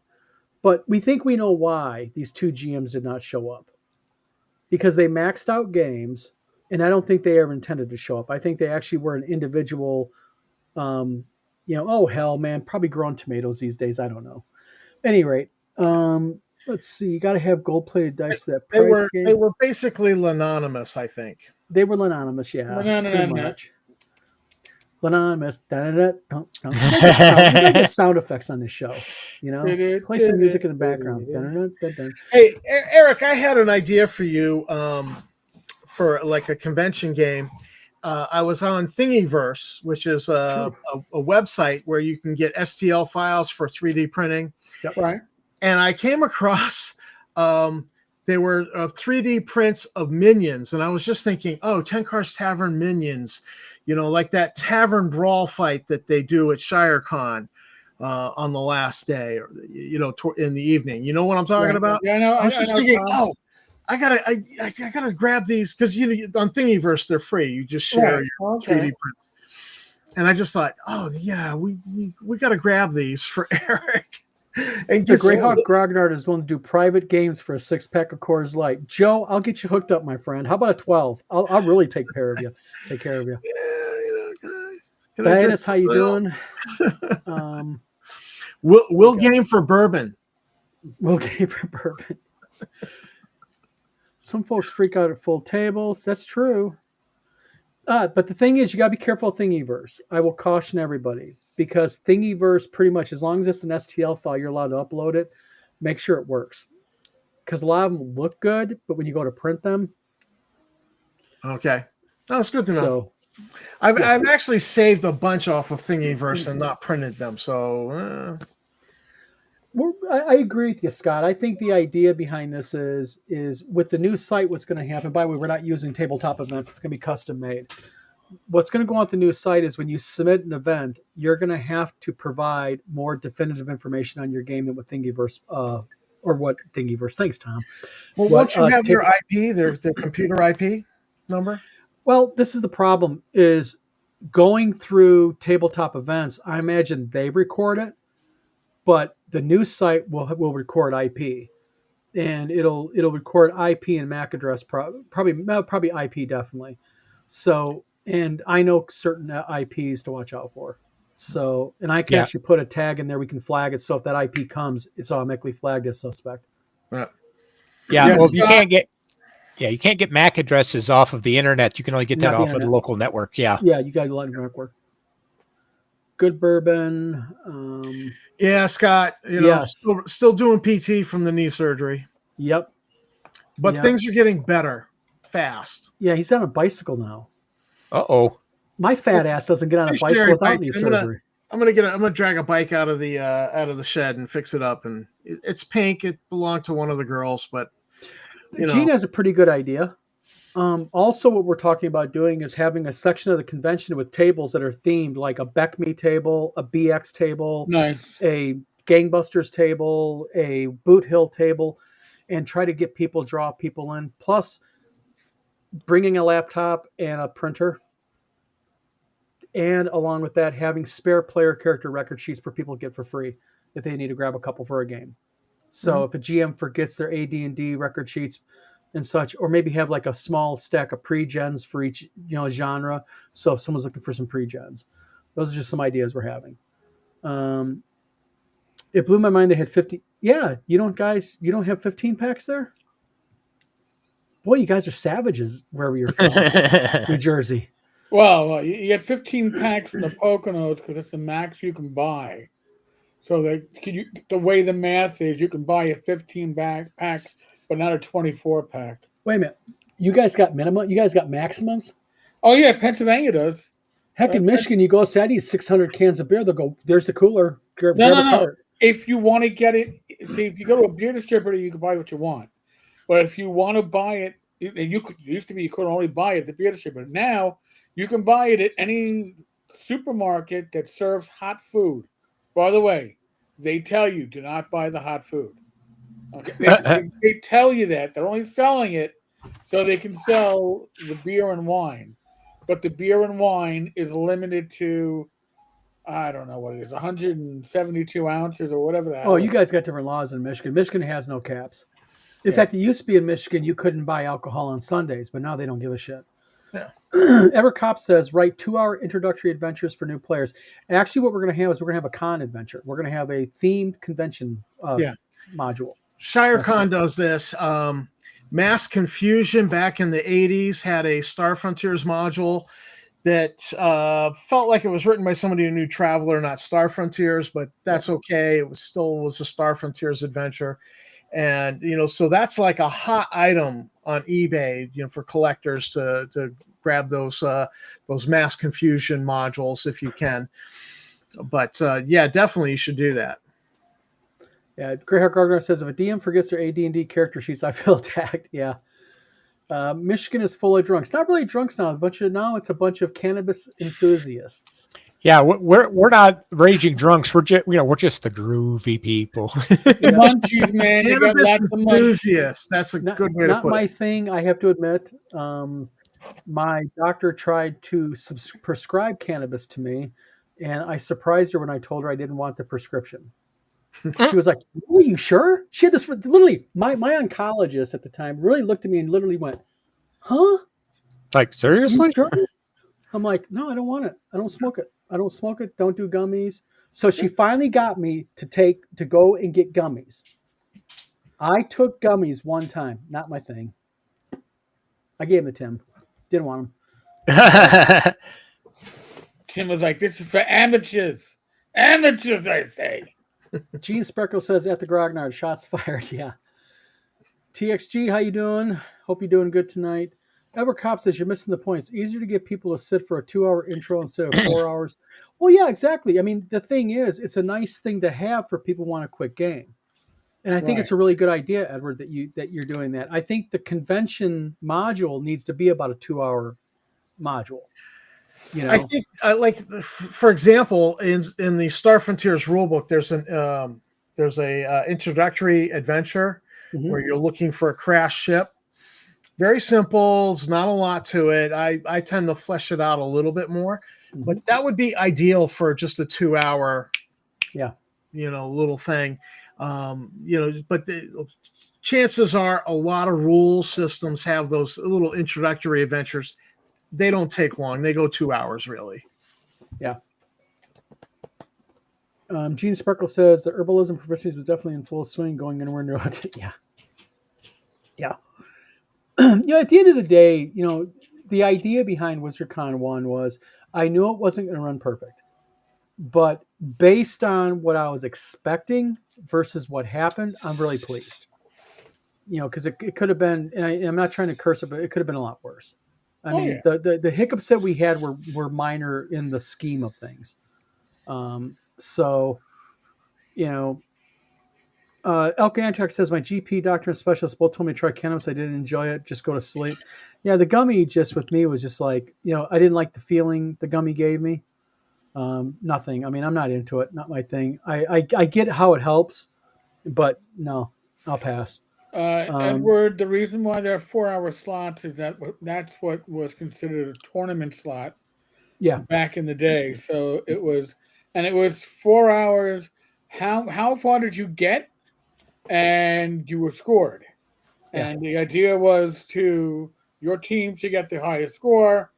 But we think we know why these two GMs did not show up. Because they maxed out games, and I don't think they ever intended to show up. I think they actually were an individual, oh, hell, man, probably growing tomatoes these days. I don't know. At any rate, let's see. You got to have gold-plated dice for that They price were game. they were basically anonymous, I think. They were anonymous, yeah. Pretty much. Anonymous. You gotta get sound effects on this show. You know, play some music in the background. Hey, Eric, I had an idea for you for like a convention game. I was on Thingiverse, which is a website where you can get STL files for 3D printing. Yep. Right. And I came across they were 3D prints of minions, and I was just thinking, oh, Tenkar's Tavern minions, you know, like that tavern brawl fight that they do at ShireCon on the last day, or you know, in the evening. You know what I'm talking about? Yeah, I know. I was just thinking, Tom. I gotta grab these because you know on Thingiverse they're free. You just share your 3D prints, and I just thought, oh yeah, we gotta grab these for Eric. And the Greyhawk Grognard is willing to do private games for a 6-pack of Coors Light. Joe, I'll get you hooked up, my friend. How about a 12? I'll really take care of you. Take care of you. Diana, how you doing? We'll game for bourbon. We'll game for bourbon. Some folks freak out at full tables. That's true. But the thing is, you got to be careful of Thingiverse. I will caution everybody because Thingiverse, pretty much, as long as it's an STL file, you're allowed to upload it. Make sure it works. Because a lot of them look good, but when you go to print them. Okay. That's good to know. So, I've actually saved a bunch off of Thingiverse and not printed them. So I agree with you, Scott. I think the idea behind this is with the new site, what's going to happen. By the way, we're not using tabletop events. It's going to be custom made. What's going to go on the new site is when you submit an event, you're going to have to provide more definitive information on your game than what Thingiverse or what Thingiverse. Thanks, Tom. Well, won't you have your IP, their computer IP number? Well, this is the problem: is going through tabletop events. I imagine they record it, but the new site will record IP, and it'll record IP and MAC address, probably IP definitely. So, and I know certain IPs to watch out for. So, and I can actually put a tag in there. We can flag it. So if that IP comes, it's automatically flagged as suspect. Right. Yeah. Well, you can't get MAC addresses off of the internet. You can only get that off of the local network. Yeah. Yeah, you got to let the network. Good bourbon. Yeah, Scott. You know, still doing PT from the knee surgery. Yep. But things are getting better fast. Yeah, he's on a bicycle now. Uh-oh. My fat ass doesn't get on a bicycle without knee surgery. I'm gonna drag a bike out of the shed and fix it up, and it's pink. It belonged to one of the girls, but Gene has a pretty good idea. Also, what we're talking about doing is having a section of the convention with tables that are themed, like a BECME table, a BX table, a Gangbusters table, a Boot Hill table, and try to draw people in. Plus, bringing a laptop and a printer. And along with that, having spare player character record sheets for people to get for free if they need to grab a couple for a game. So if a GM forgets their AD&D record sheets and such, or maybe have like a small stack of pre-gens for each genre. So if someone's looking for some pre-gens, those are just some ideas we're having. It blew my mind they had 50. Yeah, you don't have 15 packs there? Boy, you guys are savages wherever you're from. New Jersey. Well, you get 15 packs in the Poconos because it's the max you can buy. So the way the math is, you can buy a 15 pack, but not a 24 pack. Wait a minute. You guys got minimum? You guys got maximums? Oh yeah, Pennsylvania does. Heck, in Michigan, you go say I need 600 cans of beer. They'll go, there's the cooler. Grab a cart. if you want to get it, see, if you go to a beer distributor, you can buy what you want. But if you want to buy it, and used to be you could only buy it at the beer distributor. Now you can buy it at any supermarket that serves hot food. By the way, they tell you do not buy the hot food. Okay, they tell you that they're only selling it so they can sell the beer and wine, but the beer and wine is limited to, I don't know what it is, 172 ounces or whatever that. Oh, you guys got different laws in Michigan. Michigan has no caps. In Yeah. fact, it used to be in Michigan you couldn't buy alcohol on Sundays, but now they don't give a shit. Yeah. Evercop says, write 2-hour introductory adventures for new players. Actually, what we're going to have is we're going to have a con adventure. We're going to have a themed convention module. ShireCon does this. Mass Confusion back in the 80s had a Star Frontiers module that felt like it was written by somebody who knew Traveler, not Star Frontiers, but that's okay. It was a Star Frontiers adventure. And, so that's like a hot item on eBay, for collectors to grab those Mass Confusion modules if you can. But yeah, definitely you should do that. Yeah, Greyhawk Gardner says, if a DM forgets their AD&D character sheets, I feel attacked. Yeah. Michigan is full of drunks. Not really drunks now. It's a bunch of cannabis enthusiasts. Yeah, we're not raging drunks. We're just the groovy people. The munchies, man. They got Cannabis lots of munchies. enthusiasts. That's a good way to Not put my it. thing, I have to admit. My doctor tried to prescribe cannabis to me, and I surprised her when I told her I didn't want the prescription. She was like, "Are you sure?" She had this literally. My oncologist at the time really looked at me and literally went, "Huh? Like, seriously? You sure?" I'm like, "No, I don't want it. I don't smoke it. I don't smoke it. Don't do gummies." So she finally got me to go and get gummies. I took gummies one time. Not my thing. I gave them to Tim. Didn't want them. Tim was like, "This is for amateurs. Amateurs, I say." Gene Spreckle says at the Grognard, shots fired. Yeah. TXG, how you doing? Hope you're doing good tonight. Edward Cop says you're missing the point. It's easier to get people to sit for a 2-hour intro instead of 4 hours. Well, yeah, exactly. I mean, the thing is, it's a nice thing to have for people who want a quick game. And I think it's a really good idea, Edward, that you're doing that. I think the convention module needs to be about a 2-hour module. I think, for example, in the Star Frontiers rulebook, there's a introductory adventure where you're looking for a crash ship. Very simple. There's not a lot to it. I tend to flesh it out a little bit more, but that would be ideal for just a 2-hour, little thing. But the chances are a lot of rule systems have those little introductory adventures. They don't take long. They go 2 hours, really. Yeah. Gene Sparkle says the herbalism proficiency was definitely in full swing, going anywhere near. Yeah. Yeah. At the end of the day, the idea behind WizardCon 1 was I knew it wasn't going to run perfect. But based on what I was expecting versus what happened, I'm really pleased. Because it could have been, and I'm not trying to curse it, but it could have been a lot worse. The hiccups that we had were minor in the scheme of things. Elk Antox says my GP, doctor, and specialist both told me to try cannabis. I didn't enjoy it. Just go to sleep. Yeah, the gummy just with me was just like, I didn't like the feeling the gummy gave me. Nothing. I mean, I'm not into it. Not my thing. I get how it helps, but no, I'll pass. Edward, the reason why there are 4-hour slots is that's what was considered a tournament slot. Yeah. Back in the day, so it was 4 hours. How far did you get? And you were scored. Yeah. And the idea was your team should get the highest score,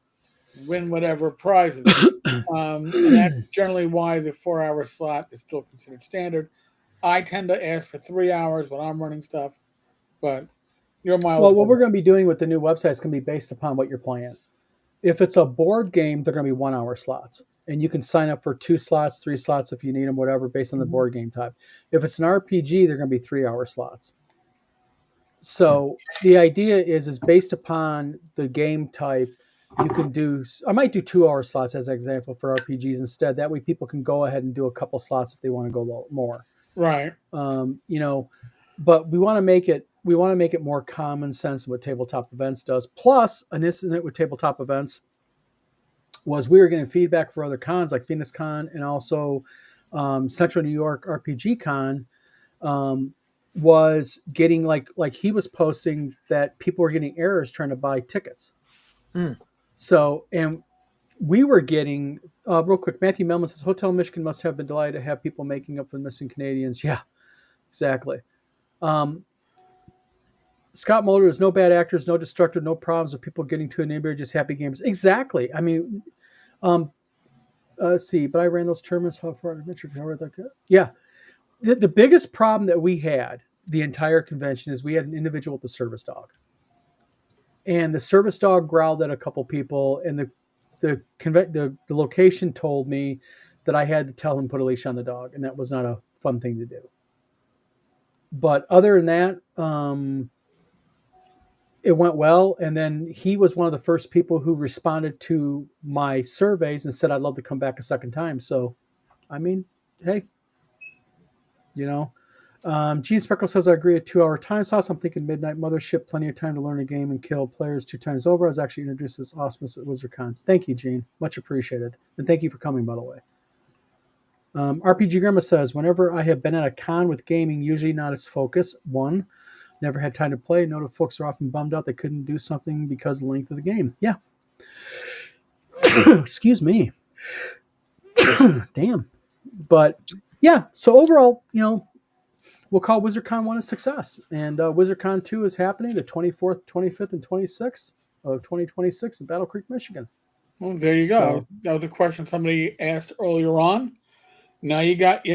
win whatever prizes. And that's generally why the 4-hour slot is still considered standard. I tend to ask for 3 hours when I'm running stuff, but you're miles. Well, what we're going to be doing with the new website is going to be based upon what you're playing. If it's a board game, they're going to be 1-hour slots. And you can sign up for 2 slots, 3 slots if you need them, whatever, based on the board game type. If it's an RPG, they're going to be 3-hour slots. So the idea is based upon the game type. You can I might do 2-hour slots as an example for RPGs instead. That way people can go ahead and do a couple slots if they want to go more. Right. You know, but we want to make it more common sense than what tabletop events does. Plus, an incident with tabletop events was we were getting feedback for other cons like Phoenix Con and also Central New York RPG Con. Was getting like he was posting that people were getting errors trying to buy tickets. So, and we were getting real quick. Matthew Melman says Hotel Michigan must have been delighted to have people making up for the missing Canadians. Yeah, exactly. Scott Mulder, there's no bad actors, no destructive, no problems with people getting to a neighborhood, just happy gamers. Exactly. I mean, let's see, but I ran those tournaments. How far? Yeah. The biggest problem that we had the entire convention is we had an individual with a service dog. And the service dog growled at a couple people, and the location told me that I had to tell him to put a leash on the dog, and that was not a fun thing to do. But other than that, it went well. And then he was one of the first people who responded to my surveys and said, I'd love to come back a second time. So, I mean, hey, you know. Gene Speckle says, I agree, a 2-hour time sauce. I'm thinking Midnight Mothership, plenty of time to learn a game and kill players 2 times over. I was actually introduced to this awesomeness at WizardCon. Thank you, Gene. Much appreciated. And thank you for coming, by the way. RPG Grandma says, whenever I have been at a con with gaming, usually not as focused. 1, never had time to play. Know that folks are often bummed out they couldn't do something because of the length of the game. Yeah. Excuse me. Damn. But yeah, so overall, you know, we'll call WizardCon 1 a success. And WizardCon 2 is happening the 24th, 25th, and 26th of 2026 in Battle Creek, Michigan. Well, there you go. That was a question somebody asked earlier on. Now you got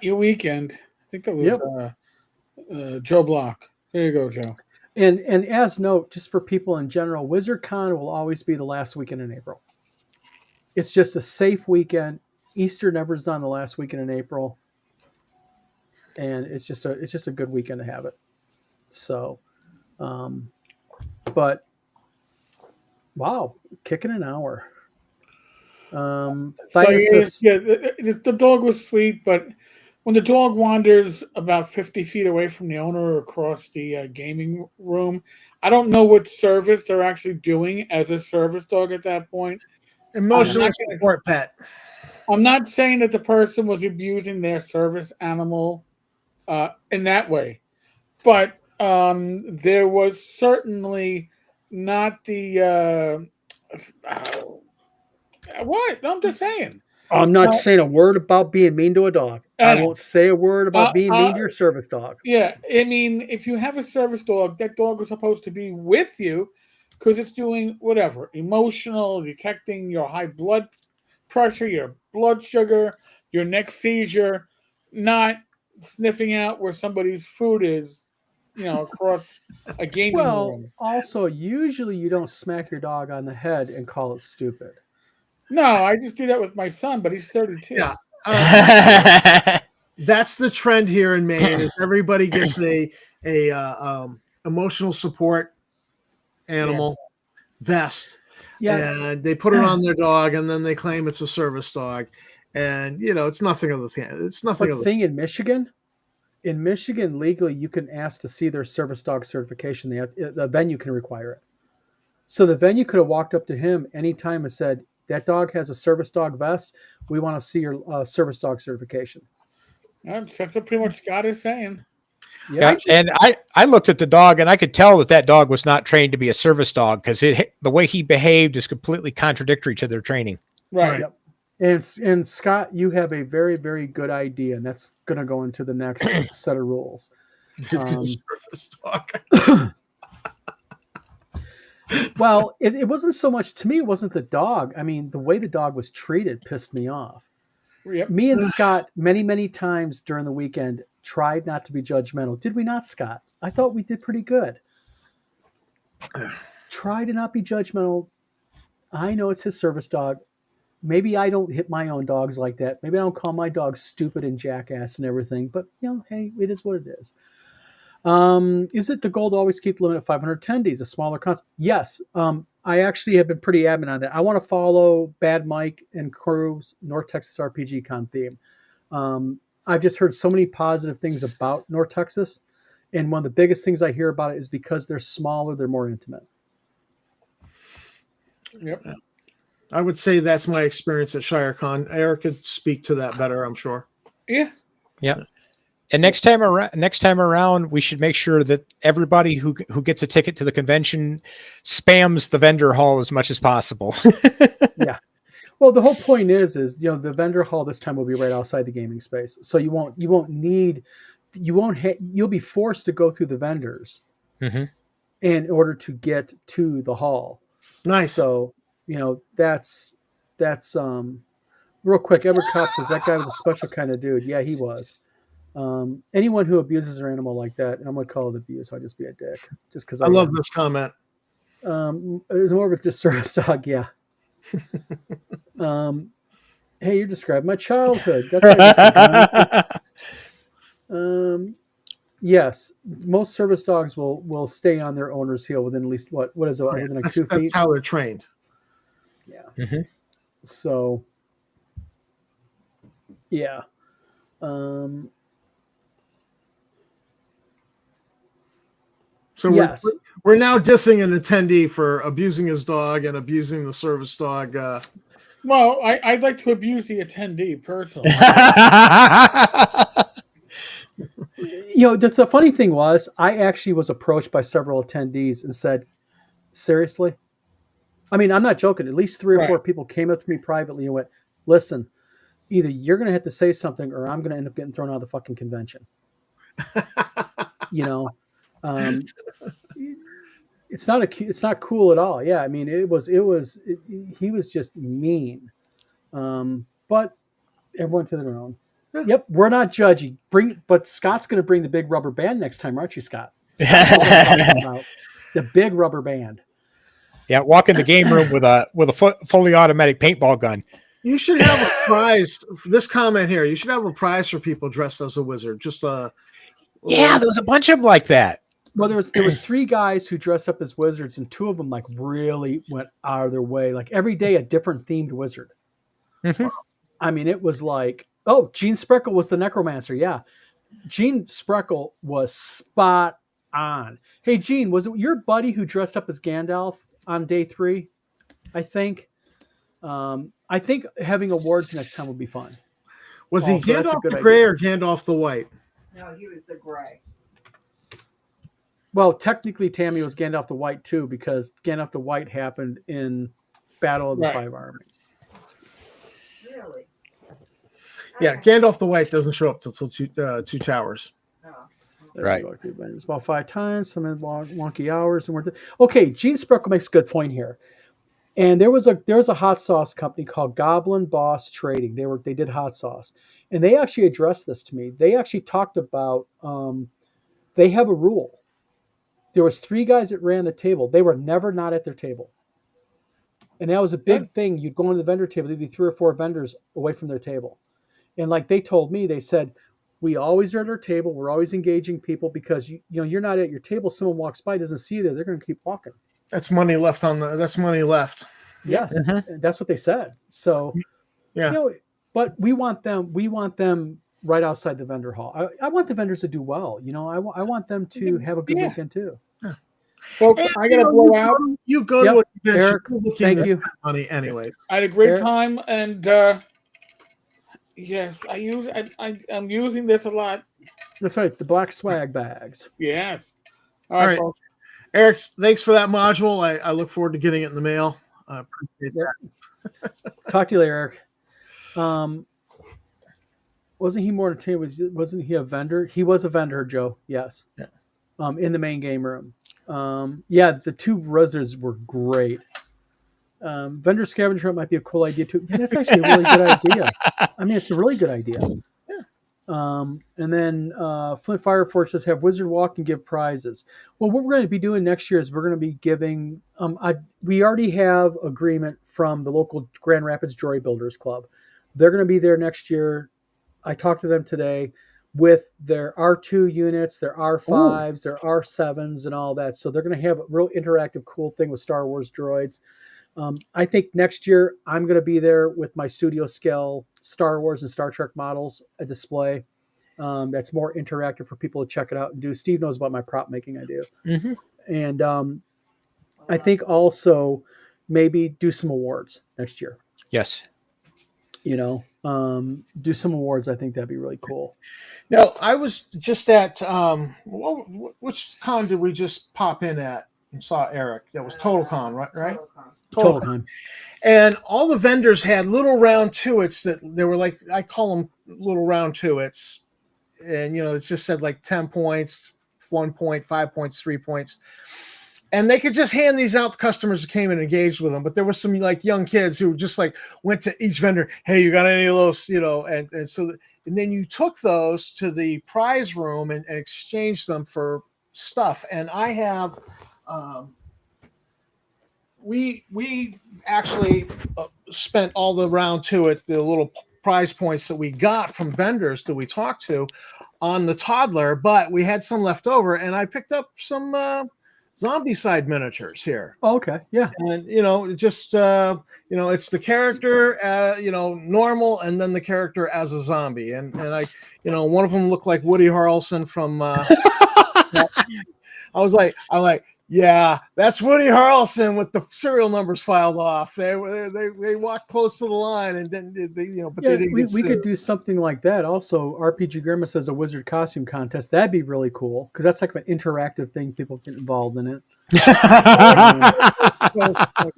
your weekend. I think that was Joe Block. There you go, Joe. And as note, just for people in general, WizardCon will always be the last weekend in April. It's just a safe weekend. Easter never's done the last weekend in April. And it's just a good weekend to have it. So, but wow, kicking an hour. So the dog was sweet, but when the dog wanders about 50 feet away from the owner across the gaming room, I don't know what service they're actually doing as a service dog at that point. Emotional support pet. I'm not saying that the person was abusing their service animal in that way, but there was certainly not the what? I'm just saying. I'm not saying a word about being mean to a dog. I won't say a word about being mean to your service dog. Yeah, I mean, if you have a service dog, that dog is supposed to be with you because it's doing whatever, emotional, detecting your high blood pressure, your blood sugar, your next seizure, not sniffing out where somebody's food is, you know, across a gaming room. Also, usually you don't smack your dog on the head and call it stupid. No, I just do that with my son, but he's 32. Yeah. That's the trend here in Maine is everybody gets a emotional support animal vest. Yeah. And they put it on their dog and then they claim it's a service dog. And you know, it's nothing of the thing. It's nothing of the thing in Michigan. In Michigan, legally, you can ask to see their service dog certification. The venue can require it. So the venue could have walked up to him anytime and said, that dog has a service dog vest. We want to see your service dog certification. That's what pretty much Scott is saying. Yeah, and I looked at the dog and I could tell that dog was not trained to be a service dog because the way he behaved is completely contradictory to their training. Right. Yep. And Scott, you have a very, very good idea, and that's going to go into the next set of rules. Service dog. Well, it wasn't so much to me. It wasn't the dog. I mean, the way the dog was treated pissed me off. Yep. Me and Scott, many, many times during the weekend, tried not to be judgmental. Did we not, Scott? I thought we did pretty good. Try to not be judgmental. I know it's his service dog. Maybe I don't hit my own dogs like that. Maybe I don't call my dog stupid and jackass and everything. But, you know, hey, it is what it is. Is it the goal to always keep the limit at 500 attendees, a smaller concept? Yes. I actually have been pretty adamant on that. I want to follow Bad Mike and Crew's North Texas RPG Con theme. I've just heard so many positive things about North Texas, and one of the biggest things I hear about it is because they're smaller, they're more intimate. Yep. I would say that's my experience at ShireCon. Eric could speak to that better, I'm sure. Yeah. And next time around, we should make sure that everybody who gets a ticket to the convention spams the vendor hall as much as possible. Well, the whole point is the vendor hall this time will be right outside the gaming space, so you'll be forced to go through the vendors Mhm. in order to get to the hall. Nice. So that's real quick. Edward Kopp says that guy was a special kind of dude. Yeah, he was. Anyone who abuses their animal like that, and I'm going to call it abuse, I'll just be a dick. Just because I love this comment. It's more of a disservice dog. Yeah. Hey, you described my childhood. That's not yes, most service dogs will stay on their owner's heel within at least what is it? Within like 2 feet. That's how they're trained. Yeah. Mhm. So, yeah. So Yes. we're now dissing an attendee for abusing his dog and abusing the service dog. Well, I'd like to abuse the attendee personally. The funny thing was, I actually was approached by several attendees and said, seriously? I mean, I'm not joking. At least 3 or 4 people came up to me privately and went, listen, either you're going to have to say something or I'm going to end up getting thrown out of the fucking convention. It's not cool at all. Yeah. I mean, he was just mean. But everyone to their own. Yep. We're not judgy. But Scott's going to bring the big rubber band next time, aren't you, Scott? The big rubber band. Yeah, walk in the game room with a fully automatic paintball gun. You should have a prize for this comment here. You should have a prize for people dressed as a wizard. Just Yeah, there was a bunch of them like that. Well, there was 3 guys who dressed up as wizards, and 2 of them like really went out of their way. Like every day, a different themed wizard. Mhm. I mean, it was like, Gene Spreckle was the necromancer. Yeah, Gene Spreckle was spot on. Hey, Gene, was it your buddy who dressed up as Gandalf on day 3? I think. I think having awards next time would be fun. Was he Also, that's a Gandalf good the Gray idea. or Gandalf the White? No, he was the gray. Well, technically, Tammy was Gandalf the White too, because Gandalf the White happened in Battle of the Right. 5 Armies. Really? Yeah, Gandalf the White doesn't show up till Two Towers. No. Let's Right. go through, but it was about 5 times, some wonky hours, and okay. Gene Spreckle makes a good point here. And there was a hot sauce company called Goblin Boss Trading. They did hot sauce, and they actually addressed this to me. They actually talked about they have a rule. There was 3 guys that ran the table. They were never not at their table, and that was a big thing. You'd go into the vendor table. There'd be 3 or 4 vendors away from their table, and like they told me, they said, we always are at our table. We're always engaging people because you're not at your table. Someone walks by, doesn't see you there. They're going to keep walking. That's money left That's money left. Yes, that's what they said. So, Yeah. but we want them right outside the vendor hall. I want the vendors to do well. I want them to have a good weekend too. Folks, I got to blow out. You go Yep. to a convention. Eric, you're looking thank at you. money anyways. I had a great Eric? time, and yes, I'm using this a lot. That's right. The black swag bags. Yes. All right. folks. Eric, thanks for that module. I look forward to getting it in the mail. I appreciate that. Talk to you later, Eric. Wasn't he more entertaining? Wasn't he a vendor? He was a vendor, Joe. Yes. Yeah. In the main game room. The 2 wizards were great. Vendor scavenger hunt might be a cool idea too. Yeah, that's actually a really good idea. I mean, it's a really good idea. And then Flint Fire Forge says have Wizard Walk and give prizes. Well, what we're going to be doing next year is we're going to be giving. We already have agreement from the local Grand Rapids Joy Builders Club. They're going to be there next year. I talked to them today with their R2 units, their R5s, their R7s, and all that. So they're going to have a real interactive, cool thing with Star Wars droids. I think next year I'm going to be there with my studio scale Star Wars and Star Trek models, a display. that's more interactive for people to check it out and do. Steve knows about my prop making I do. Mhm. And I think also maybe do some awards next year. Yes. Do some awards. I think that'd be really cool. Now, I was just at which con did we just pop in at and saw Eric? That was Total Con, right? Right. Total Con. And all the vendors had little round two-its that they were like, I call them little round two-its. And, it just said like 10 points, 1 point, 5 points, 3 points. And they could just hand these out to customers who came and engaged with them. But there were some like young kids who just like went to each vendor, hey, you got any of those, and then you took those to the prize room and exchanged them for stuff. And I have, we actually spent all the round to it, the little prize points that we got from vendors that we talked to on the toddler, but we had some left over, and I picked up some zombie side miniatures here. Oh, okay. Yeah. And it's the character normal, and then the character as a zombie, and I one of them looked like Woody Harrelson from I'm like, yeah, that's Woody Harrelson with the serial numbers filed off. They walked close to the line, and then but they didn't. We could do something like that. Also, RPG Grimace as a wizard costume contest. That'd be really cool because that's like an interactive thing. People get involved in it.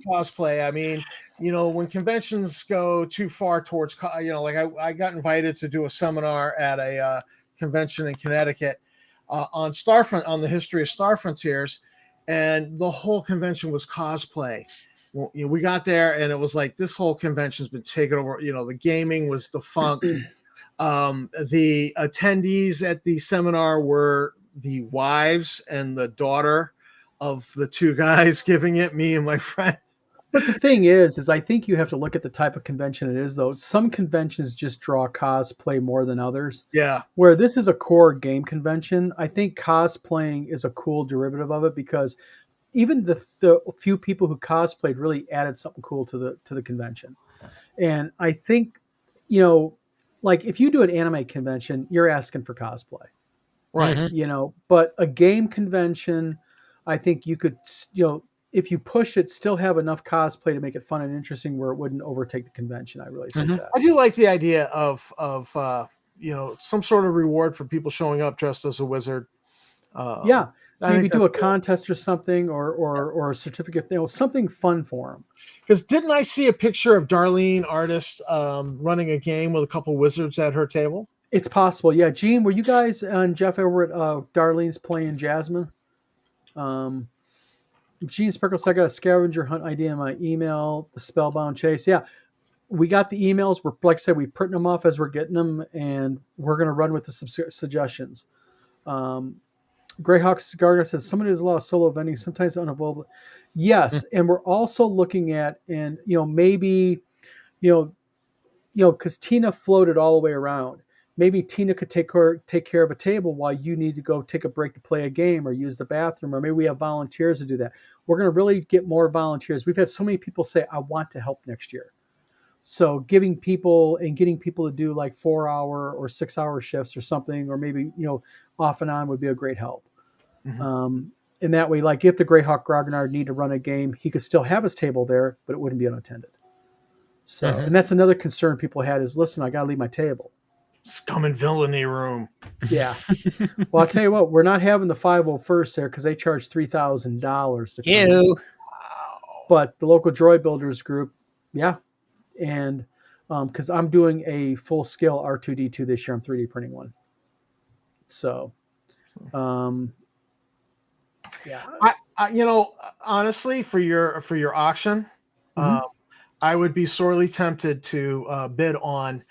Cosplay. I mean, when conventions go too far towards, like I got invited to do a seminar at a convention in Connecticut on Starfront, on the history of Star Frontiers. And the whole convention was cosplay. Well, we got there, and it was like this whole convention's been taken over. The gaming was defunct. The attendees at the seminar were the wives and the daughter of the two guys giving it, me and my friend. But the thing is I think you have to look at the type of convention it is, though. Some conventions just draw cosplay more than others. Yeah. Where this is a core game convention, I think cosplaying is a cool derivative of it because even the few people who cosplayed really added something cool to the convention. And I think, like if you do an anime convention, you're asking for cosplay. Right. Mhm. But a game convention, I think you could, if you push it, still have enough cosplay to make it fun and interesting where it wouldn't overtake the convention. I really think that. I do like the idea of some sort of reward for people showing up dressed as a wizard. Yeah, I maybe think do a that's cool. contest or something, or a certificate. Something fun for them. Because didn't I see a picture of Darlene Artist running a game with a couple wizards at her table? It's possible. Yeah, Gene, were you guys and Jeff over at Darlene's playing Jasmine? Gene Sparkle said, I got a scavenger hunt idea in my email, the Spellbound Chase. Yeah, we got the emails. We're, like I said, we printing them off as we're getting them, and we're going to run with the suggestions. Greyhawks Gardner says, somebody does a lot of solo vending, sometimes unavoidable. Yes, and we're also looking at, and maybe, because Tina floated all the way around. Maybe Tina could take care of a table while you need to go take a break to play a game or use the bathroom, or maybe we have volunteers to do that. We're going to really get more volunteers. We've had so many people say, I want to help next year. So getting people to do like 4-hour or 6-hour shifts or something, or maybe, off and on would be a great help. Mm-hmm. In that way, like if the Greyhawk Grognard need to run a game, he could still have his table there, but it wouldn't be unattended. So, and that's another concern people had is, listen, I got to leave my table. Scum and villainy room. Yeah. Well, I'll tell you what, we're not having the 501st there because they charge $3,000 to come. Ew. But the local Droid Builders group, yeah. And because I'm doing a full scale R2D2 this year, I'm 3D printing one. So, yeah. I honestly, for your auction, I would be sorely tempted to bid on.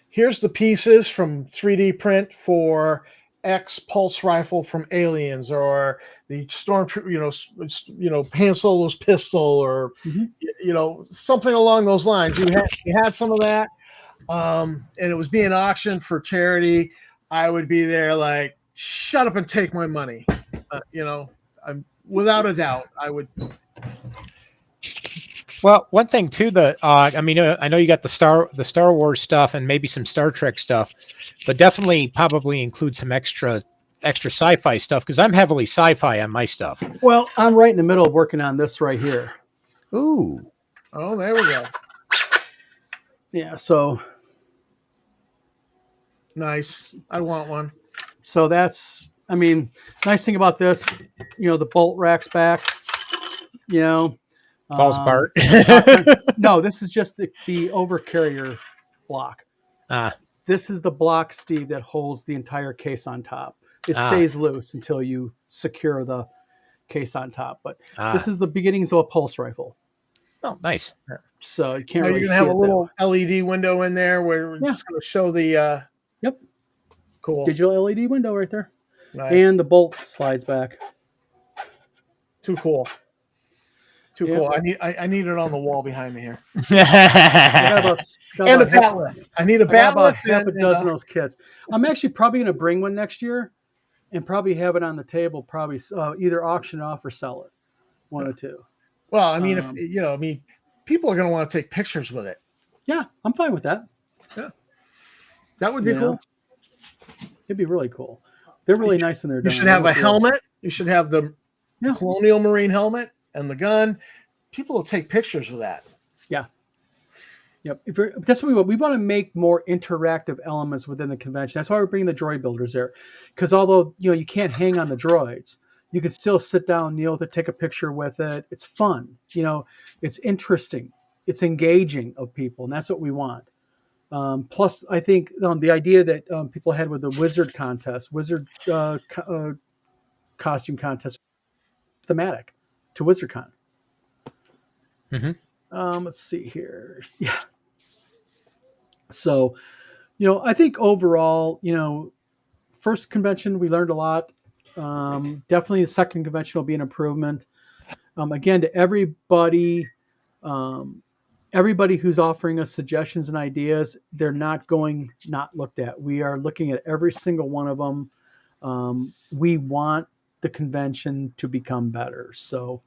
Here's the pieces from 3D print for X pulse rifle from Aliens, or the Stormtrooper, Han Solo's pistol, or something along those lines. You had some of that, and it was being auctioned for charity. I would be there like, shut up and take my money. I'm without a doubt, I would. Well, one thing too, I mean, I know you got the Star Wars stuff and maybe some Star Trek stuff, but definitely probably include some extra sci-fi stuff because I'm heavily sci-fi on my stuff. Well, I'm right in the middle of working on this right here. Ooh, Oh, there we go. Yeah, so Nice. I want one. that's, I mean, nice thing about this, the bolt rack's back, you know. falls apart. No, this is just the overcarrier block. Ah, This is the block, Steve, that holds the entire case on top. It Ah. stays loose until you secure the case on top. But this ah. is the beginnings of a pulse rifle. Oh, nice. So you can't Now really you're see gonna have a it that little way. LED window in there where we're Yeah. just gonna show the. Yep. Cool. Digital LED window right there. Nice. And the bolt slides back. Too cool. Too Yep. cool. I need it on the wall behind me here. I got about, And a about half, bat lift. I need a I got bat about lift. half a and, dozen of those kits. I'm actually probably going to bring one next year and probably have it on the table, probably either auction off or sell it. One of the two. well, I mean, um, if people are gonna want to take pictures with it. Yeah, I'm fine with that. That would be You know? cool. It'd be really cool. They're really nice when they're done. You should have a Really cool. helmet. You should have the Yeah. Colonial Marine helmet and the gun. People will take pictures with that. Yep. That's what we want to make more interactive elements within the convention. That's why we're bringing the droid builders there, because although you can't hang on the droids, you can still sit down, kneel with it, take a picture with it. It's fun. It's interesting. It's engaging of people, and that's what we want. Plus, I think the idea that people had with the wizard contest, costume contest, thematic to WizardCon. Mhm. Let's see here. Yeah. So, I think overall, first convention we learned a lot. Definitely the second convention will be an improvement. Again, to everybody who's offering us suggestions and ideas, they're not looked at. We are looking at every single one of them. We want the convention to become better. So,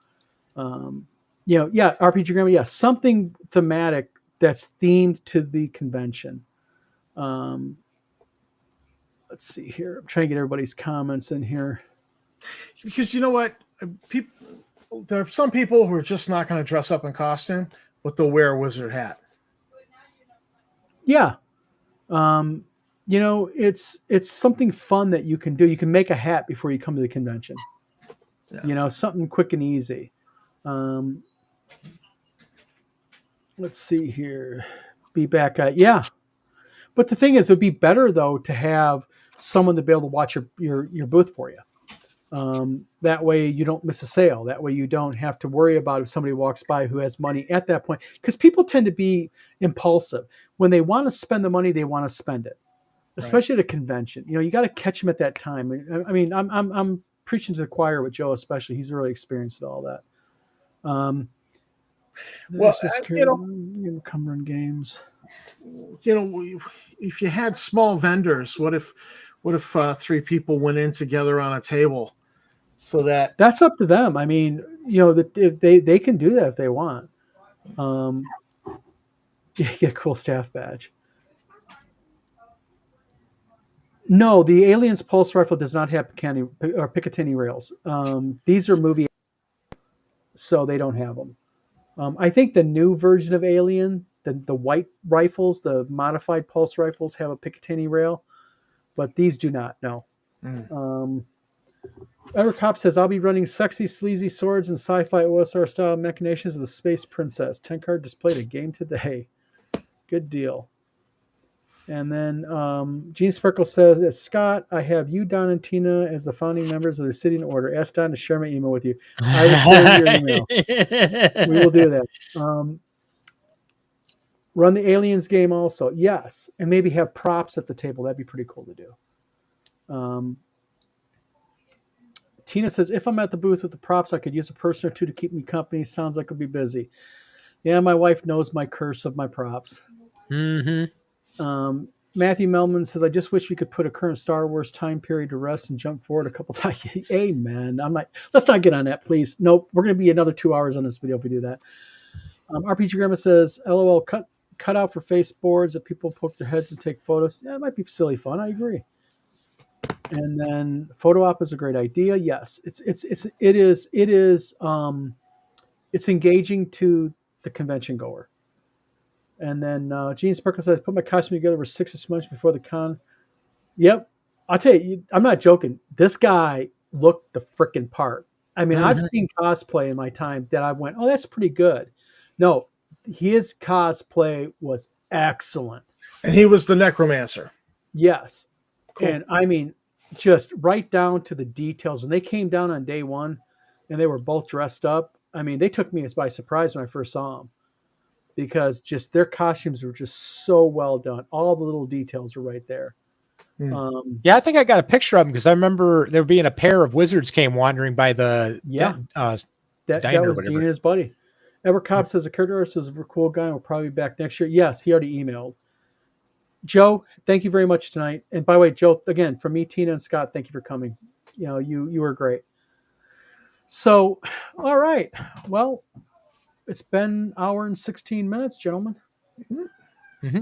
RPG Grammar, something thematic that's themed to the convention. Let's see here. I'm trying to get everybody's comments in here. Because you know what? There are some people who are just not going to dress up in costume, but they'll wear a wizard hat. Yeah. It's something fun that you can do. You can make a hat before you come to the convention. Yeah. Something quick and easy. Let's see here. Be back at But the thing is, it would be better though to have someone to be able to watch your booth for you. That way you don't miss a sale. That way you don't have to worry about if somebody walks by who has money at that point. Because people tend to be impulsive. When they want to spend the money, they want to spend it. Especially at a convention. You got to catch them at that time. I mean, I'm preaching to the choir with Joe, especially. He's really experienced at all that. Cumberland Games. If you had small vendors, what if three people went in together on a table, so that's up to them. I mean, if they can do that if they want. Get a cool staff badge. No, the Aliens Pulse Rifle does not have Picatinny rails. These are movie, so they don't have them. I think the new version of Alien, the white rifles, the modified pulse rifles, have a Picatinny rail, but these do not. No. Edward Cop says, I'll be running sexy, sleazy swords and sci-fi OSR style machinations of the Space Princess. 10-card displayed a game today. Good deal. And then Gene Sparkle says, Scott, I have you, Don, and Tina as the founding members of the Obsidian Order. Ask Don to share my email with you. I will share your email. We will do that. Run the Aliens game also. Yes. And maybe have props at the table. That'd be pretty cool to do. Tina says, if I'm at the booth with the props, I could use a person or two to keep me company. Sounds like I'll be busy. Yeah, my wife knows my curse of my props. Mm-hmm. Matthew Melman says, I just wish we could put a current Star Wars time period to rest and jump forward a couple times. Amen. Let's not get on that, please. Nope. We're going to be another 2 hours on this video if we do that. RPG Grandma says, "LOL, cut out for face boards that people poke their heads and take photos. Yeah, it might be silly fun. I agree." And then photo op is a great idea. Yes, it's engaging to the convention goer. And then Gene Sparkle says, "Put my costume together for 6 months before the con." Yep, I'll tell you, I'm not joking. This guy looked the freaking part. I mean, I've seen cosplay in my time that I went, "Oh, that's pretty good." No, his cosplay was excellent. And he was the necromancer. Yes. Cool. And I mean, just right down to the details. When they came down on day one and they were both dressed up, I mean, they took me as by surprise when I first saw them because just their costumes were just so well done. All the little details were right there. Yeah, I think I got a picture of them because I remember there being a pair of wizards came wandering by the that diner or was whatever. Gene and his buddy. Edward Cobb says the character artist is a cool guy and will probably be back next year. Yes, he already emailed. Joe, thank you very much tonight. And by the way, Joe, again, from me, Tina, and Scott, thank you for coming. You know, you were great. So, all right. Well, it's been an hour and 16 minutes, gentlemen. Mm-hmm.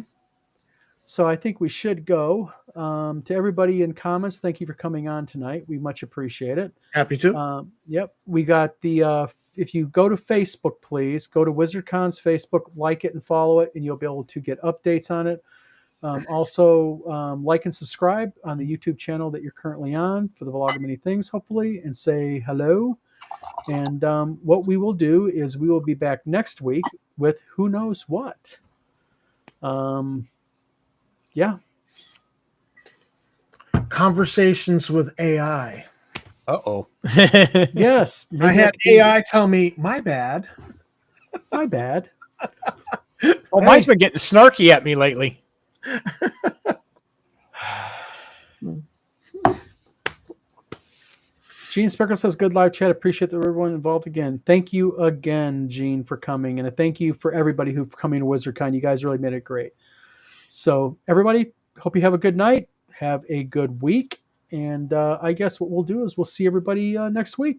So I think we should go. To everybody in comments, thank you for coming on tonight. We much appreciate it. Happy to. Yep. We got the, if you go to Facebook, please go to WizardCon's Facebook, like it and follow it, and you'll be able to get updates on it. Also, like and subscribe on the YouTube channel that you're currently on for the Vlog of Many Things, hopefully, and say hello. And what we will do is we will be back next week with who knows what. Yeah. Conversations with AI. Uh-oh. Yes. I had AI tell me, my bad. My bad. Oh, mine's been getting snarky at me lately. Gene Speckle says, "Good live chat. Appreciate everyone involved again." Thank you again, Gene, for coming. And a thank you for everybody who's coming to WizardCon. You guys really made it great. So, everybody, hope you have a good night. Have a good week. And I guess what we'll do is we'll see everybody next week.